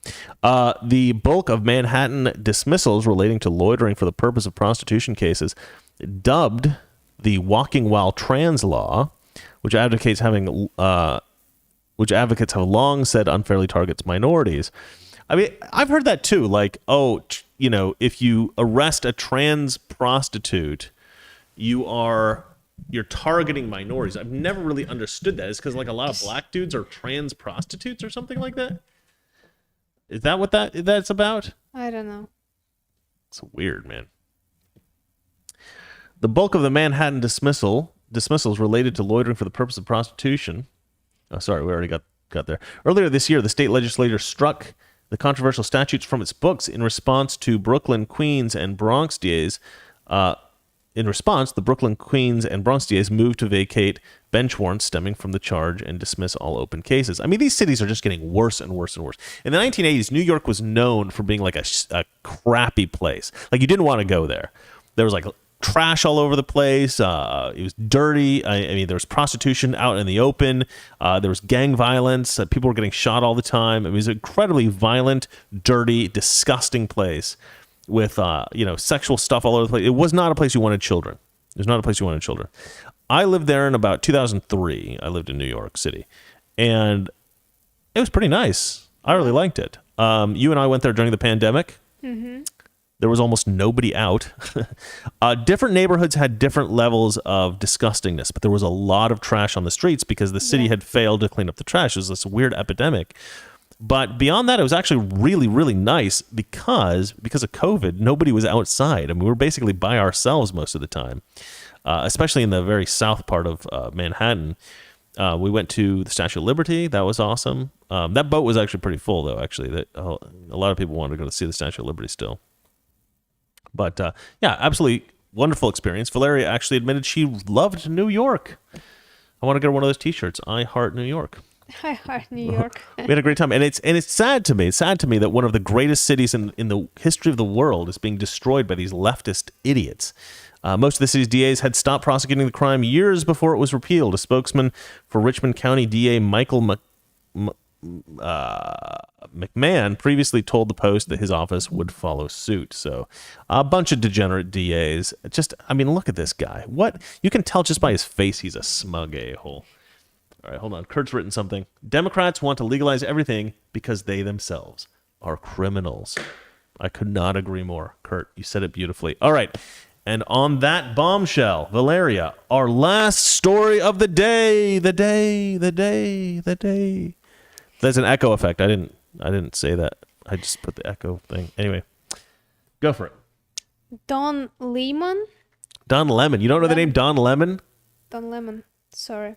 The bulk of Manhattan dismissals relating to loitering for the purpose of prostitution cases, dubbed the walking while trans law, which advocates have long said unfairly targets minorities. I mean, I've heard that too. Like, if you arrest a trans prostitute, you're targeting minorities. I've never really understood that. It's because like a lot of black dudes are trans prostitutes or something like that. Is that what that's about? I don't know. It's weird, man. The bulk of the Manhattan dismissals related to loitering for the purpose of prostitution. Oh, sorry, we already got there. Earlier this year, the state legislature struck the controversial statutes from its books in response to Brooklyn, Queens, and Bronx DAs. In response, the Brooklyn, Queens, and Bronx DAs moved to vacate bench warrants stemming from the charge and dismiss all open cases. I mean, these cities are just getting worse and worse and worse. In the 1980s, New York was known for being like a crappy place. Like, you didn't want to go there. There was like trash all over the place. It was dirty. I mean, there was prostitution out in the open. There was gang violence. People were getting shot all the time. It was an incredibly violent, dirty, disgusting place with, sexual stuff all over the place. It was not a place you wanted children. It was not a place you wanted children. I lived there in about 2003. I lived in New York City, and it was pretty nice. I really liked it. You and I went there during the pandemic. Mm-hmm. There was almost nobody out. Different neighborhoods had different levels of disgustingness, but there was a lot of trash on the streets because the city had failed to clean up the trash. It was this weird epidemic. But beyond that, it was actually really, really nice because of COVID, nobody was outside. I mean, we were basically by ourselves most of the time, especially in the very south part of Manhattan. We went to the Statue of Liberty. That was awesome. That boat was actually pretty full, though, actually. A lot of people wanted to go to see the Statue of Liberty still. But, absolutely wonderful experience. Valeria actually admitted she loved New York. I want to get her one of those T-shirts. I heart New York. I heart New York. We had a great time. And it's sad to me. It's sad to me that one of the greatest cities in the history of the world is being destroyed by these leftist idiots. Most of the city's DAs had stopped prosecuting the crime years before it was repealed. A spokesman for Richmond County DA Michael McMahon previously told the Post that his office would follow suit. So a bunch of degenerate DAs. Look at this guy. What? You can tell just by his face he's a smug a-hole. All right, hold on. Kurt's written something. Democrats want to legalize everything because they themselves are criminals. I could not agree more. Kurt, you said it beautifully. All right. And on that bombshell, Valeria, our last story of the day. There's an echo effect. I didn't say that. I just put the echo thing. Anyway, go for it. Don Lemon? Don Lemon. You don't know the name Don Lemon? Don Lemon. Sorry.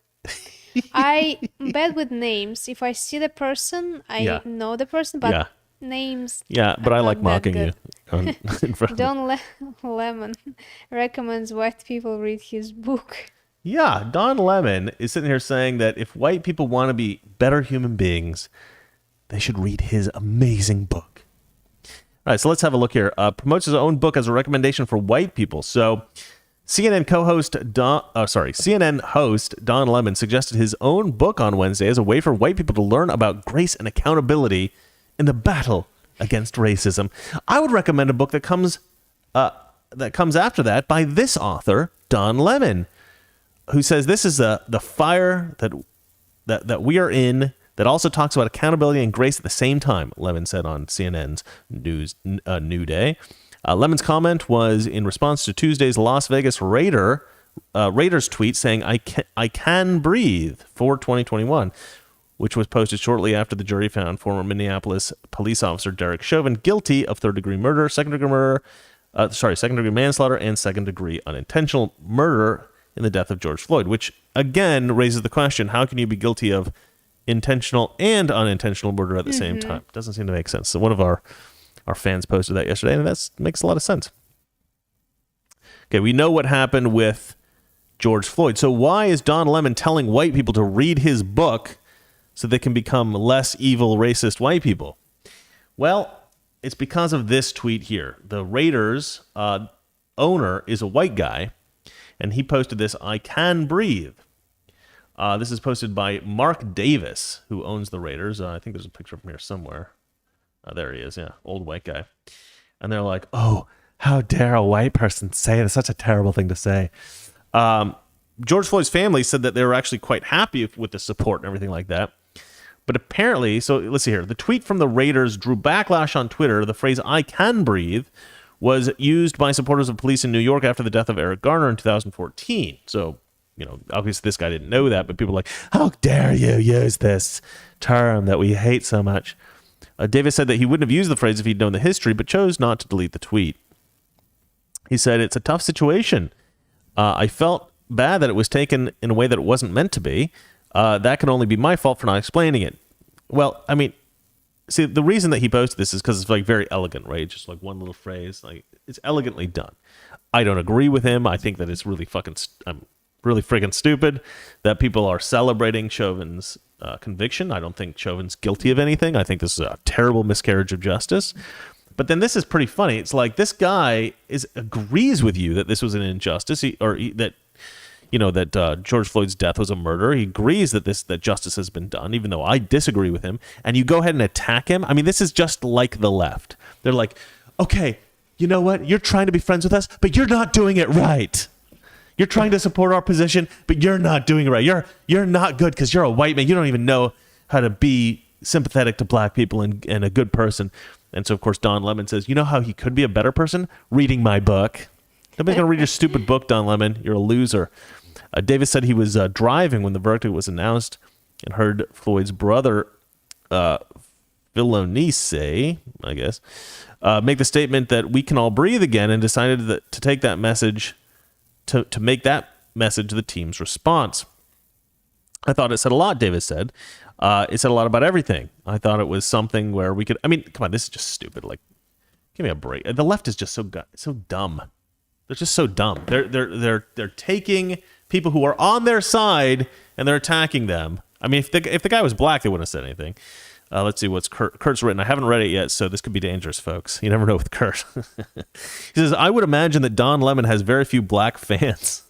I bad with names. If I see the person, I know the person, but names. Yeah, but I are like not that mocking you. In front of me. Don Lemon recommends white people read his book. Yeah, Don Lemon is sitting here saying that if white people want to be better human beings, they should read his amazing book. All right, so let's have a look here. Promotes his own book as a recommendation for white people. So CNN host Don Lemon suggested his own book on Wednesday as a way for white people to learn about grace and accountability in the battle against racism. I would recommend a book that comes after that by this author, Don Lemon, who says this is the fire that we are in that also talks about accountability and grace at the same time, Lemon said on CNN's New Day. Lemon's comment was in response to Tuesday's Las Vegas Raiders tweet saying, I can breathe for 2021, which was posted shortly after the jury found former Minneapolis police officer Derek Chauvin guilty of third-degree murder, second-degree manslaughter, and second-degree unintentional murder in the death of George Floyd, which again raises the question, how can you be guilty of intentional and unintentional murder at the same time? Doesn't seem to make sense. So one of our fans posted that yesterday, and that makes a lot of sense. Okay, we know what happened with George Floyd. So why is Don Lemon telling white people to read his book so they can become less evil, racist white people? Well, it's because of this tweet here. The Raiders owner is a white guy, and he posted this, I can breathe. This is posted by Mark Davis, who owns the Raiders. I think there's a picture from here somewhere. There he is, yeah, old white guy. And they're like, oh, how dare a white person say it? It's such a terrible thing to say. George Floyd's family said that they were actually quite happy with the support and everything like that. But apparently, so let's see here. The tweet from the Raiders drew backlash on Twitter. The phrase, I can breathe, was used by supporters of police in New York after the death of Eric Garner in 2014. So, obviously this guy didn't know that, but people are like, how dare you use this term that we hate so much? Davis said that he wouldn't have used the phrase if he'd known the history, but chose not to delete the tweet. He said, it's a tough situation. I felt bad that it was taken in a way that it wasn't meant to be. That can only be my fault for not explaining it. Well, I mean, see, the reason that he posted this is because it's like very elegant, right? Just like one little phrase, like it's elegantly done. I don't agree with him. I think that it's really really freaking stupid that people are celebrating Chauvin's conviction. I don't think Chauvin's guilty of anything. I think this is a terrible miscarriage of justice. But then this is pretty funny. It's like this guy agrees with you that this was an injustice, that George Floyd's death was a murder. He agrees that justice has been done, even though I disagree with him. And you go ahead and attack him. I mean, this is just like the left. They're like, okay, you know what? You're trying to be friends with us, but you're not doing it right. You're trying to support our position, but you're not doing it right. You're not good because you're a white man. You don't even know how to be sympathetic to black people and a good person. And so, of course, Don Lemon says, you know how he could be a better person? Reading my book. Nobody's going to read your stupid book, Don Lemon. You're a loser. Davis said he was driving when the verdict was announced and heard Floyd's brother, Violate, I guess, make the statement that we can all breathe again, and decided to take that message to make that message the team's response. I thought it said a lot, Davis said. It said a lot about everything. I thought it was something where we could, I mean, come on, this is just stupid. Like, give me a break. The left is just so dumb. They're just so dumb. They're taking people who are on their side and they're attacking them. I mean, if the guy was black, they wouldn't have said anything. Let's see what's Kurt's written. I haven't read it yet, so this could be dangerous, folks. You never know with Kurt. He says, I would imagine that Don Lemon has very few black fans.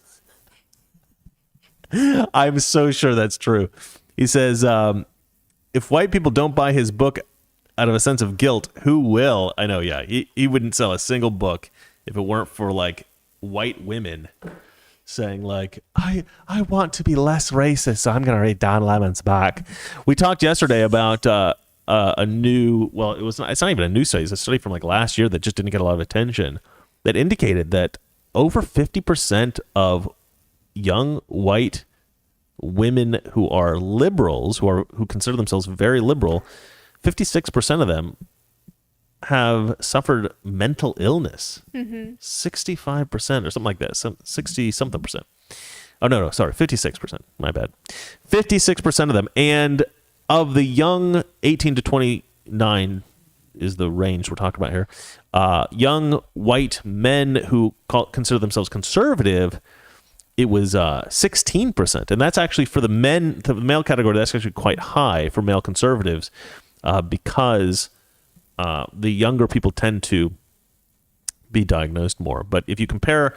I'm so sure that's true. He says, if white people don't buy his book out of a sense of guilt, who will? I know, yeah. He wouldn't sell a single book if it weren't for, like, white women saying, like, I want to be less racist, so I'm going to read Don Lemon's book. We talked yesterday about a new, well, it's not even a new study. It's a study from, like, last year that just didn't get a lot of attention that indicated that over 50% of young white women who are liberals, who consider themselves very liberal, 56% of them have suffered mental illness. 65% or something like that. 60-something percent. Oh, no, sorry. 56%. My bad. 56% of them. And of the young 18 to 29 is the range we're talking about here. Young white men who consider themselves conservative, it was 16%, and that's actually for the men, the male category. That's actually quite high for male conservatives, because the younger people tend to be diagnosed more. But if you compare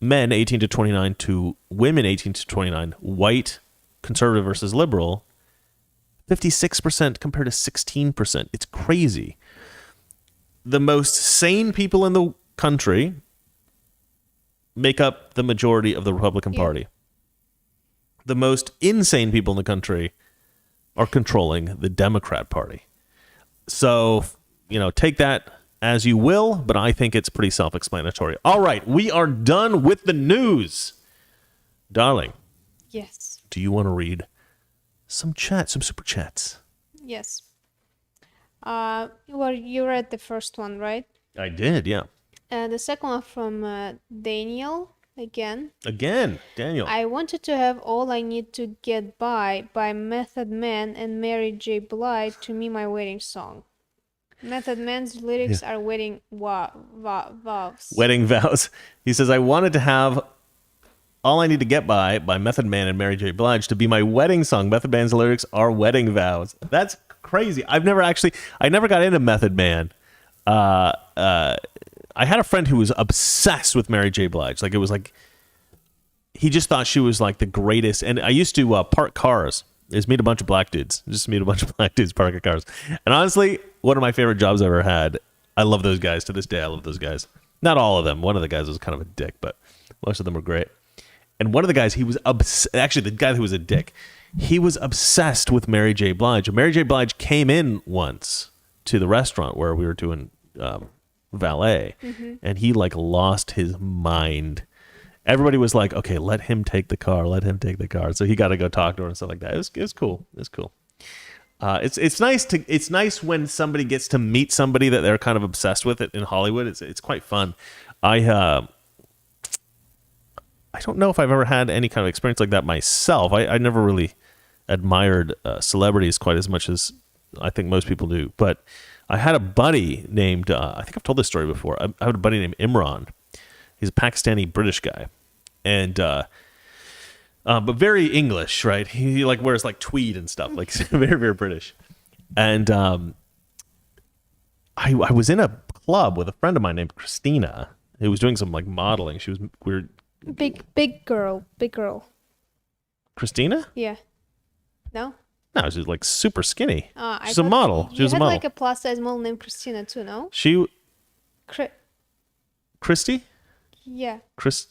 men 18 to 29 to women 18 to 29, white conservative versus liberal, 56% compared to 16%. It's crazy. The most sane people in the country make up the majority of the Republican Party. The most insane people in the country are controlling the Democrat Party. So, take that as you will, but I think it's pretty self-explanatory. All right, we are done with the news. Darling. Yes. Do you want to read some super chats? Yes. Well, you read the first one, right? I did, yeah. The second one from Daniel, again. Again, Daniel. I wanted to have All I Need to Get By Method Man and Mary J. Blige to me my wedding song. Method Man's lyrics are wedding vows. Wedding vows. He says, I wanted to have All I Need to Get By Method Man and Mary J. Blige to be my wedding song. Method Man's lyrics are wedding vows. That's crazy. I never got into Method Man. I had a friend who was obsessed with Mary J. Blige. Like, it was like, he just thought she was like the greatest. And I used to park cars. Just meet a bunch of black dudes. Parking cars. And honestly, one of my favorite jobs I ever had. I love those guys. To this day, I love those guys. Not all of them. One of the guys was kind of a dick, but most of them were great. And one of the guys, he was actually the guy who was a dick. He was obsessed with Mary J. Blige. Mary J. Blige came in once to the restaurant where we were doing Valet, and he like lost his mind. Everybody was like, okay, let him take the car. So he got to go talk to her and stuff like that. It was cool. It's nice when somebody gets to meet somebody that they're kind of obsessed with it in Hollywood. It's quite fun. I don't know if I've ever had any kind of experience like that myself. I never really admired celebrities quite as much as I think most people do. But I had a buddy named, I think I've told this story before. I had a buddy named Imran. He's a Pakistani British guy. And, but very English, right? He like wears like tweed and stuff, like very, very British. And I was in a club with a friend of mine named Christina, who was doing some like modeling. She was weird. Big girl. Christina? Yeah. No? No, she's like super skinny. She's a model. She was a model. You had like a plus size model named Christina too, no? Christy? Yeah.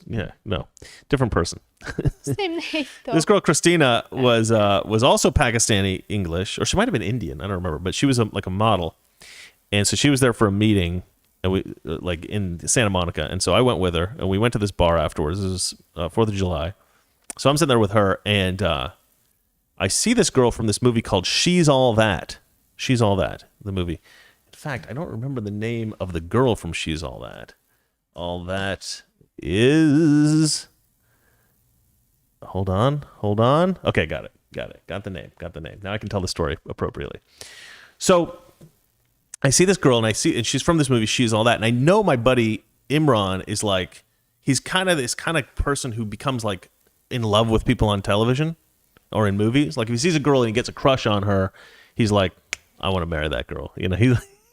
Yeah, no. Different person. Same name though. This girl Christina was also Pakistani English, or she might have been Indian, I don't remember, but she was like a model. And so she was there for a meeting, and we like in Santa Monica, and so I went with her, and we went to this bar afterwards. This was 4th of July. So I'm sitting there with her, and I see this girl from this movie called She's All That. She's All That, the movie. In fact, I don't remember the name of the girl from She's All That. All that is... Hold on. Okay, got it. Got the name. Now I can tell the story appropriately. So I see this girl, and she's from this movie, She's All That. And I know my buddy Imran is like, he's kind of this kind of person who becomes like in love with people on television or in movies. Like if he sees a girl and he gets a crush on her, he's like, I want to marry that girl.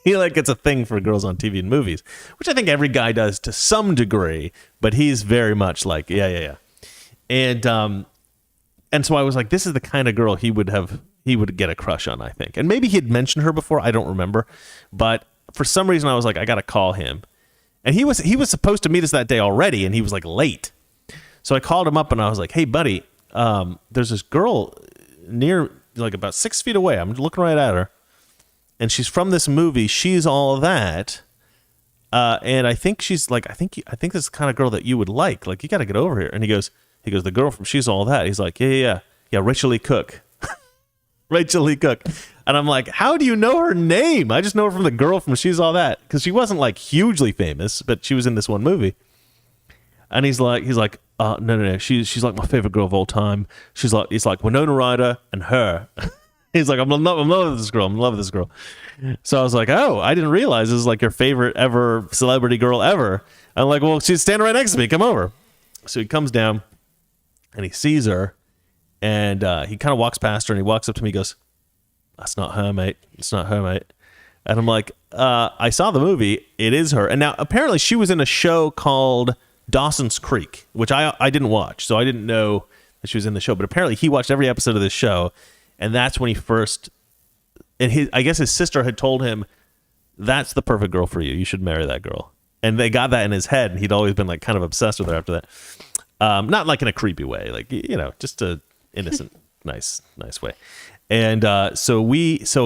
He like gets a thing for girls on TV and movies, which I think every guy does to some degree, but he's very much like, yeah. And so I was like, this is the kind of girl he would get a crush on, I think. And maybe he had mentioned her before, I don't remember. But for some reason I was like, I got to call him. And he was supposed to meet us that day already, and he was like late. So I called him up and I was like, hey buddy, there's this girl near, like about 6 feet away. I'm looking right at her. And she's from this movie, She's All That. And I think she's like, I think this is the kind of girl that you would like. Like, you got to get over here. And he goes, the girl from She's All That. He's like, yeah, Rachel Lee Cook. Rachel Lee Cook. And I'm like, how do you know her name? I just know her from the girl from She's All That. Because she wasn't like hugely famous, but she was in this one movie. And he's like, no. She's like my favorite girl of all time. It's like Winona Ryder and her. He's like, I'm in love with this girl. I'm in love with this girl. So I was like, oh, I didn't realize this is like your favorite ever celebrity girl ever. I'm like, well, she's standing right next to me. Come over. So he comes down and he sees her and he kind of walks past her and he walks up to me. He goes, that's not her, mate. It's not her, mate. And I'm like, I saw the movie. It is her. And now apparently she was in a show called Dawson's Creek, which I didn't watch. So I didn't know that she was in the show. But apparently he watched every episode of this show. And that's when he first, and I guess his sister had told him, that's the perfect girl for you. You should marry that girl. And they got that in his head. And he'd always been like kind of obsessed with her after that. Not like in a creepy way, like, you know, just a innocent, nice way. And so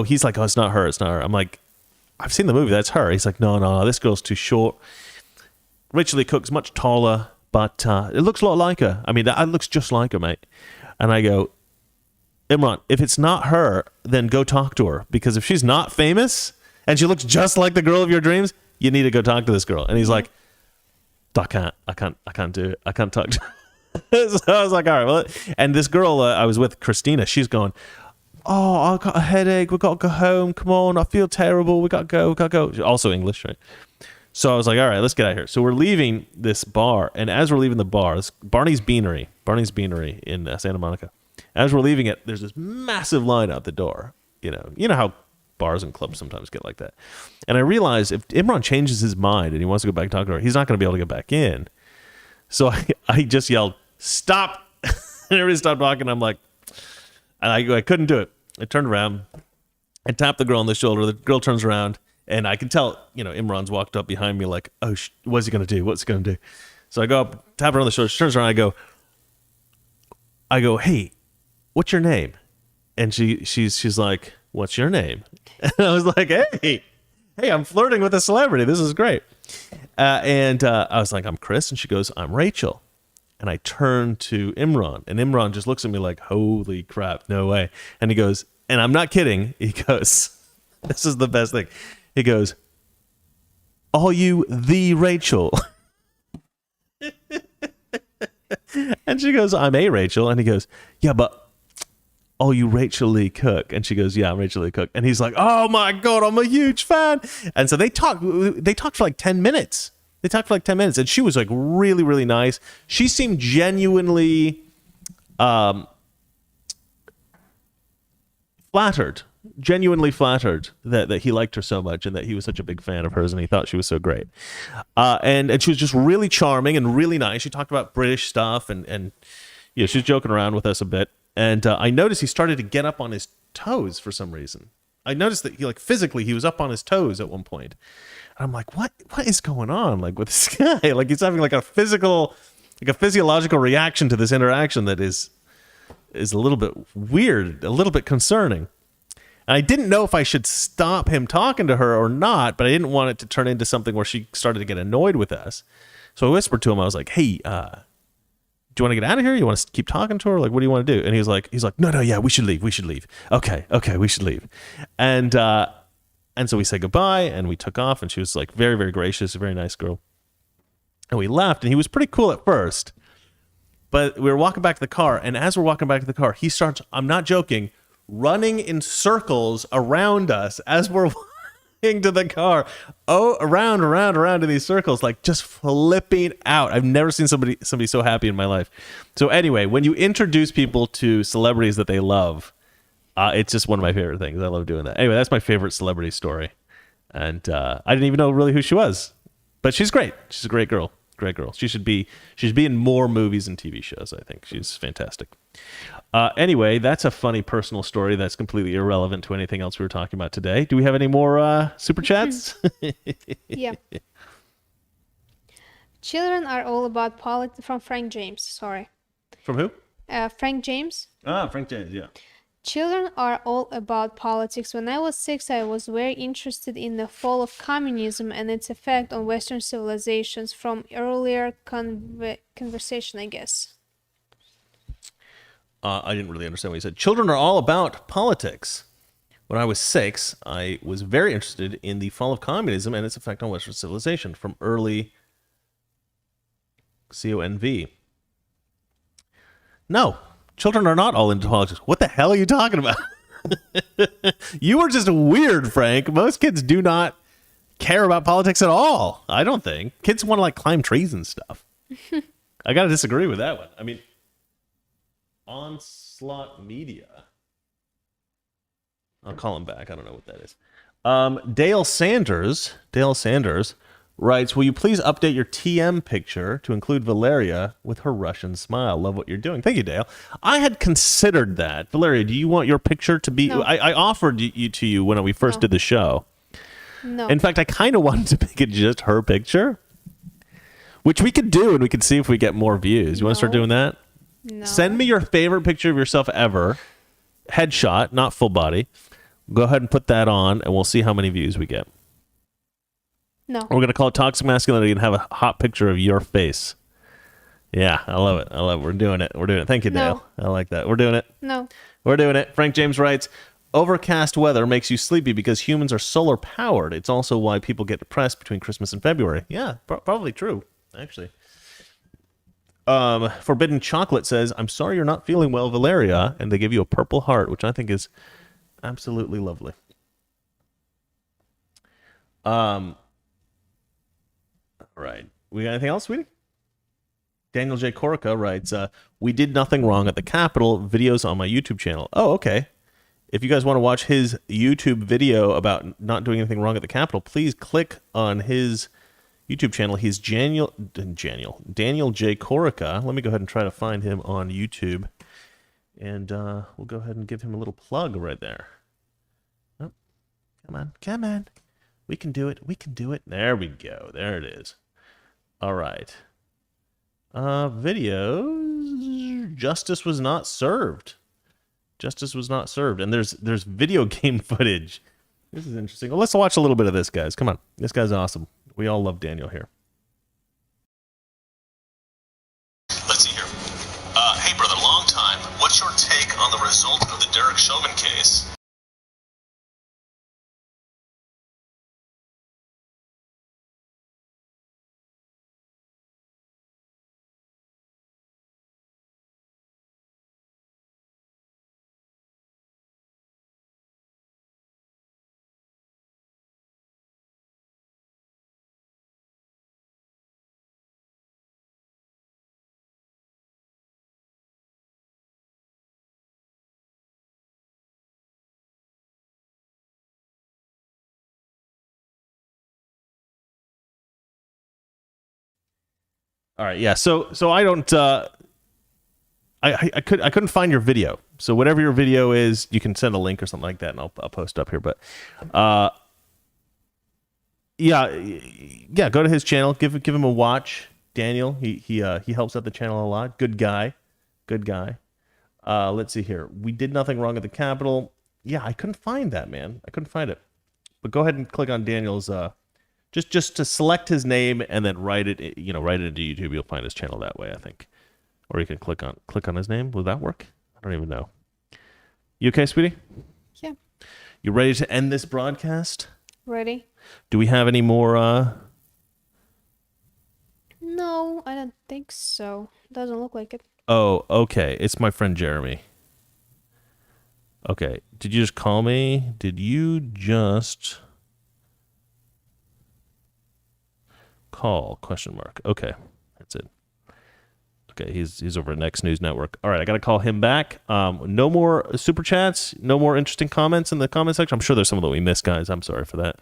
he's like, oh, it's not her. It's not her. I'm like, I've seen the movie. That's her. He's like, no, this girl's too short. Rachel Lee Cook's much taller, but it looks a lot like her. I mean, that looks just like her, mate. And I go, Imran, if it's not her, then go talk to her. Because if she's not famous and she looks just like the girl of your dreams, you need to go talk to this girl. And he's like, I can't do it. I can't talk to her. So I was like, all right, well, and this girl I was with, Christina, she's going, oh, I've got a headache. We've got to go home. Come on. I feel terrible. We got to go. Also English, right? So I was like, all right, let's get out of here. So we're leaving this bar. And as we're leaving the bar, it's Barney's Beanery in Santa Monica. As we're leaving it, there's this massive line out the door. You know how bars and clubs sometimes get like that. And I realized if Imran changes his mind and he wants to go back and talk to her, he's not going to be able to get back in. So I just yelled, stop. And everybody stopped talking. I'm like, and I couldn't do it. I turned around and tapped the girl on the shoulder. The girl turns around and I can tell, Imran's walked up behind me like, oh, what's he going to do? What's he going to do? So I go up, tap her on the shoulder. She turns around. I go, hey, what's your name? And she's like, what's your name? And I was like, hey, I'm flirting with a celebrity. This is great. And I was like, I'm Chris. And she goes, I'm Rachel. And I turn to Imran. And Imran just looks at me like, holy crap, no way. And he goes, and I'm not kidding. He goes, this is the best thing. He goes, are you the Rachel? And she goes, I'm a Rachel. And he goes, yeah, but are you Rachel Lee Cook? And she goes, yeah, I'm Rachel Lee Cook. And he's like, oh my God, I'm a huge fan. And so they talked for like 10 minutes. And she was like really, really nice. She seemed genuinely flattered that he liked her so much and that he was such a big fan of hers and he thought she was so great. And she was just really charming and really nice. She talked about British stuff and she was joking around with us a bit. And I noticed he started to get up on his toes for some reason. I noticed that he was up on his toes at one point. And I'm like, what is going on? Like with this guy, like he's having like a physiological reaction to this interaction that is a little bit weird, a little bit concerning. And I didn't know if I should stop him talking to her or not, but I didn't want it to turn into something where she started to get annoyed with us. So I whispered to him, I was like, hey, do you want to get out of here? You want to keep talking to her? Like, what do you want to do? And he's like, no, yeah, we should leave. Okay, we should leave. And so we said goodbye and we took off and she was like very, very gracious, a very nice girl. And we left and he was pretty cool at first, but we were walking back to the car. And as we're walking back to the car, he starts, I'm not joking, running in circles around us as we're walking to the car. Oh, around in these circles, like just flipping out. I've never seen somebody so happy in my life. So anyway, when you introduce people to celebrities that they love, it's just one of my favorite things. I love doing that. Anyway, that's my favorite celebrity story. And I didn't even know really who she was. But she's great. She's a great girl. Great girl. She should be in more movies and TV shows, I think. She's fantastic. Anyway, that's a funny personal story that's completely irrelevant to anything else we were talking about today. Do we have any more super chats? Yeah. Children are all about politics. From Frank James, sorry. From who? Frank James. Frank James, yeah. Children are all about politics. When I was 6, I was very interested in the fall of communism and its effect on Western civilizations from earlier conversation, I guess. I didn't really understand what you said. Children are all about politics. When I was 6, I was very interested in the fall of communism and its effect on Western civilization from early CONV. No. Children are not all into politics. What the hell are you talking about? You were just weird, Frank. Most kids do not care about politics at all. I don't think. Kids want to like climb trees and stuff. I got to disagree with that one. I mean, Onslaught Media. I'll call him back. I don't know what that is. Dale Sanders writes, will you please update your TM picture to include Valeria with her Russian smile? Love what you're doing. Thank you, Dale. I had considered that. Valeria, do you want your picture to be... No. I offered you to you when we first did the show. No. In fact, I kind of wanted to make it just her picture, which we could do, and we could see if we get more views. You want to start doing that? No. Send me your favorite picture of yourself ever. Headshot, not full body. Go ahead and put that on, and we'll see how many views we get. No. We're going to call it Toxic Masculinity and have a hot picture of your face. Yeah, I love it. We're doing it. Thank you, Dale. I like that. We're doing it. No. We're doing it. Frank James writes, overcast weather makes you sleepy because humans are solar powered. It's also why people get depressed between Christmas and February. Yeah, probably true, actually. Forbidden Chocolate says, I'm sorry you're not feeling well, Valeria. And they give you a purple heart, which I think is absolutely lovely. All right. We got anything else, sweetie? Daniel J. Corica writes, we did nothing wrong at the Capitol. Videos on my YouTube channel. Oh, okay. If you guys want to watch his YouTube video about not doing anything wrong at the Capitol, please click on his YouTube channel. He's Daniel J. Corica. Let me go ahead and try to find him on YouTube. And we'll go ahead and give him a little plug right there. Oh, come on. We can do it. There we go. There it is. All right. Videos. Justice was not served. And there's video game footage. This is interesting. Well, let's watch a little bit of this, guys. Come on. This guy's awesome. We all love Daniel here. Let's see here. Hey, brother, long time. What's your take on the result of the Derek Chauvin case? All right, yeah. So I don't. I couldn't find your video. So whatever your video is, you can send a link or something like that, and I'll post up here. But, yeah. Go to his channel. Give him a watch. Daniel. He helps out the channel a lot. Good guy. Let's see here. We did nothing wrong at the Capitol. Yeah, I couldn't find that, man. I couldn't find it. But go ahead and click on Daniel's. Just to select his name and then write it into YouTube. You'll find his channel that way, I think. Or you can click on his name. Will that work? I don't even know. You okay, sweetie? Yeah. You ready to end this broadcast? Ready? Do we have any more? No, I don't think so. Doesn't look like it. Oh, okay. It's my friend Jeremy. Okay. Did you just call me? Did you just call? ? Okay. That's it. Okay, he's over at Next News Network. All right, I got to call him back. No more super chats. No more interesting comments in the comment section. I'm sure there's some that we missed, guys. I'm sorry for that.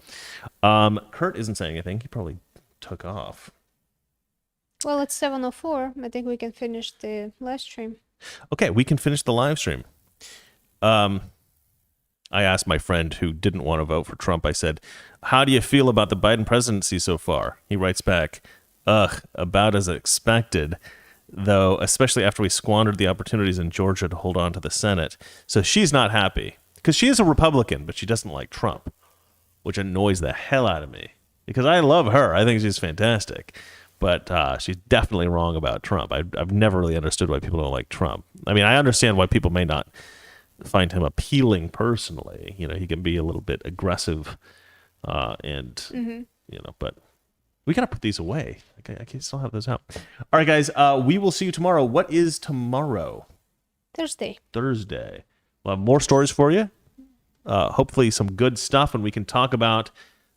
Kurt isn't saying anything. He probably took off. Well, it's 7:04. I think we can finish the live stream. Okay, we can finish the live stream. I asked my friend who didn't want to vote for Trump, I said, how do you feel about the Biden presidency so far? He writes back, about as expected, though, especially after we squandered the opportunities in Georgia to hold on to the Senate. So she's not happy because she is a Republican, but she doesn't like Trump, which annoys the hell out of me because I love her. I think she's fantastic. But she's definitely wrong about Trump. I've never really understood why people don't like Trump. I mean, I understand why people may not find him appealing personally. You know, he can be a little bit aggressive and, but we got to put these away. I can still have those out. All right, guys, we will see you tomorrow. What is tomorrow? Thursday. We'll have more stories for you. hopefully some good stuff, and we can talk about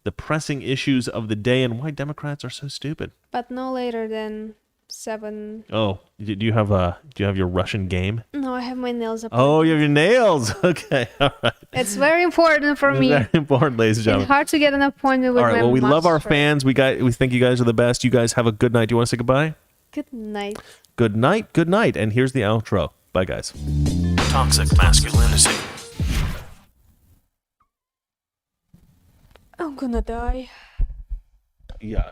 the pressing issues of the day and why Democrats are so stupid. But no later than 7. Oh, do you have your Russian game? No, I have my nails up. Oh, you have your nails. Okay, all right. It's very important for me. Very important, ladies and It's gentlemen. hard to get an appointment with All right. my Well, we love our master. fans. We think you guys are the best. You guys have a good night. Do you want to say goodbye? Good night. Good night. Good night. And here's the outro. Bye, guys. Toxic masculinity. I'm gonna die. Yeah.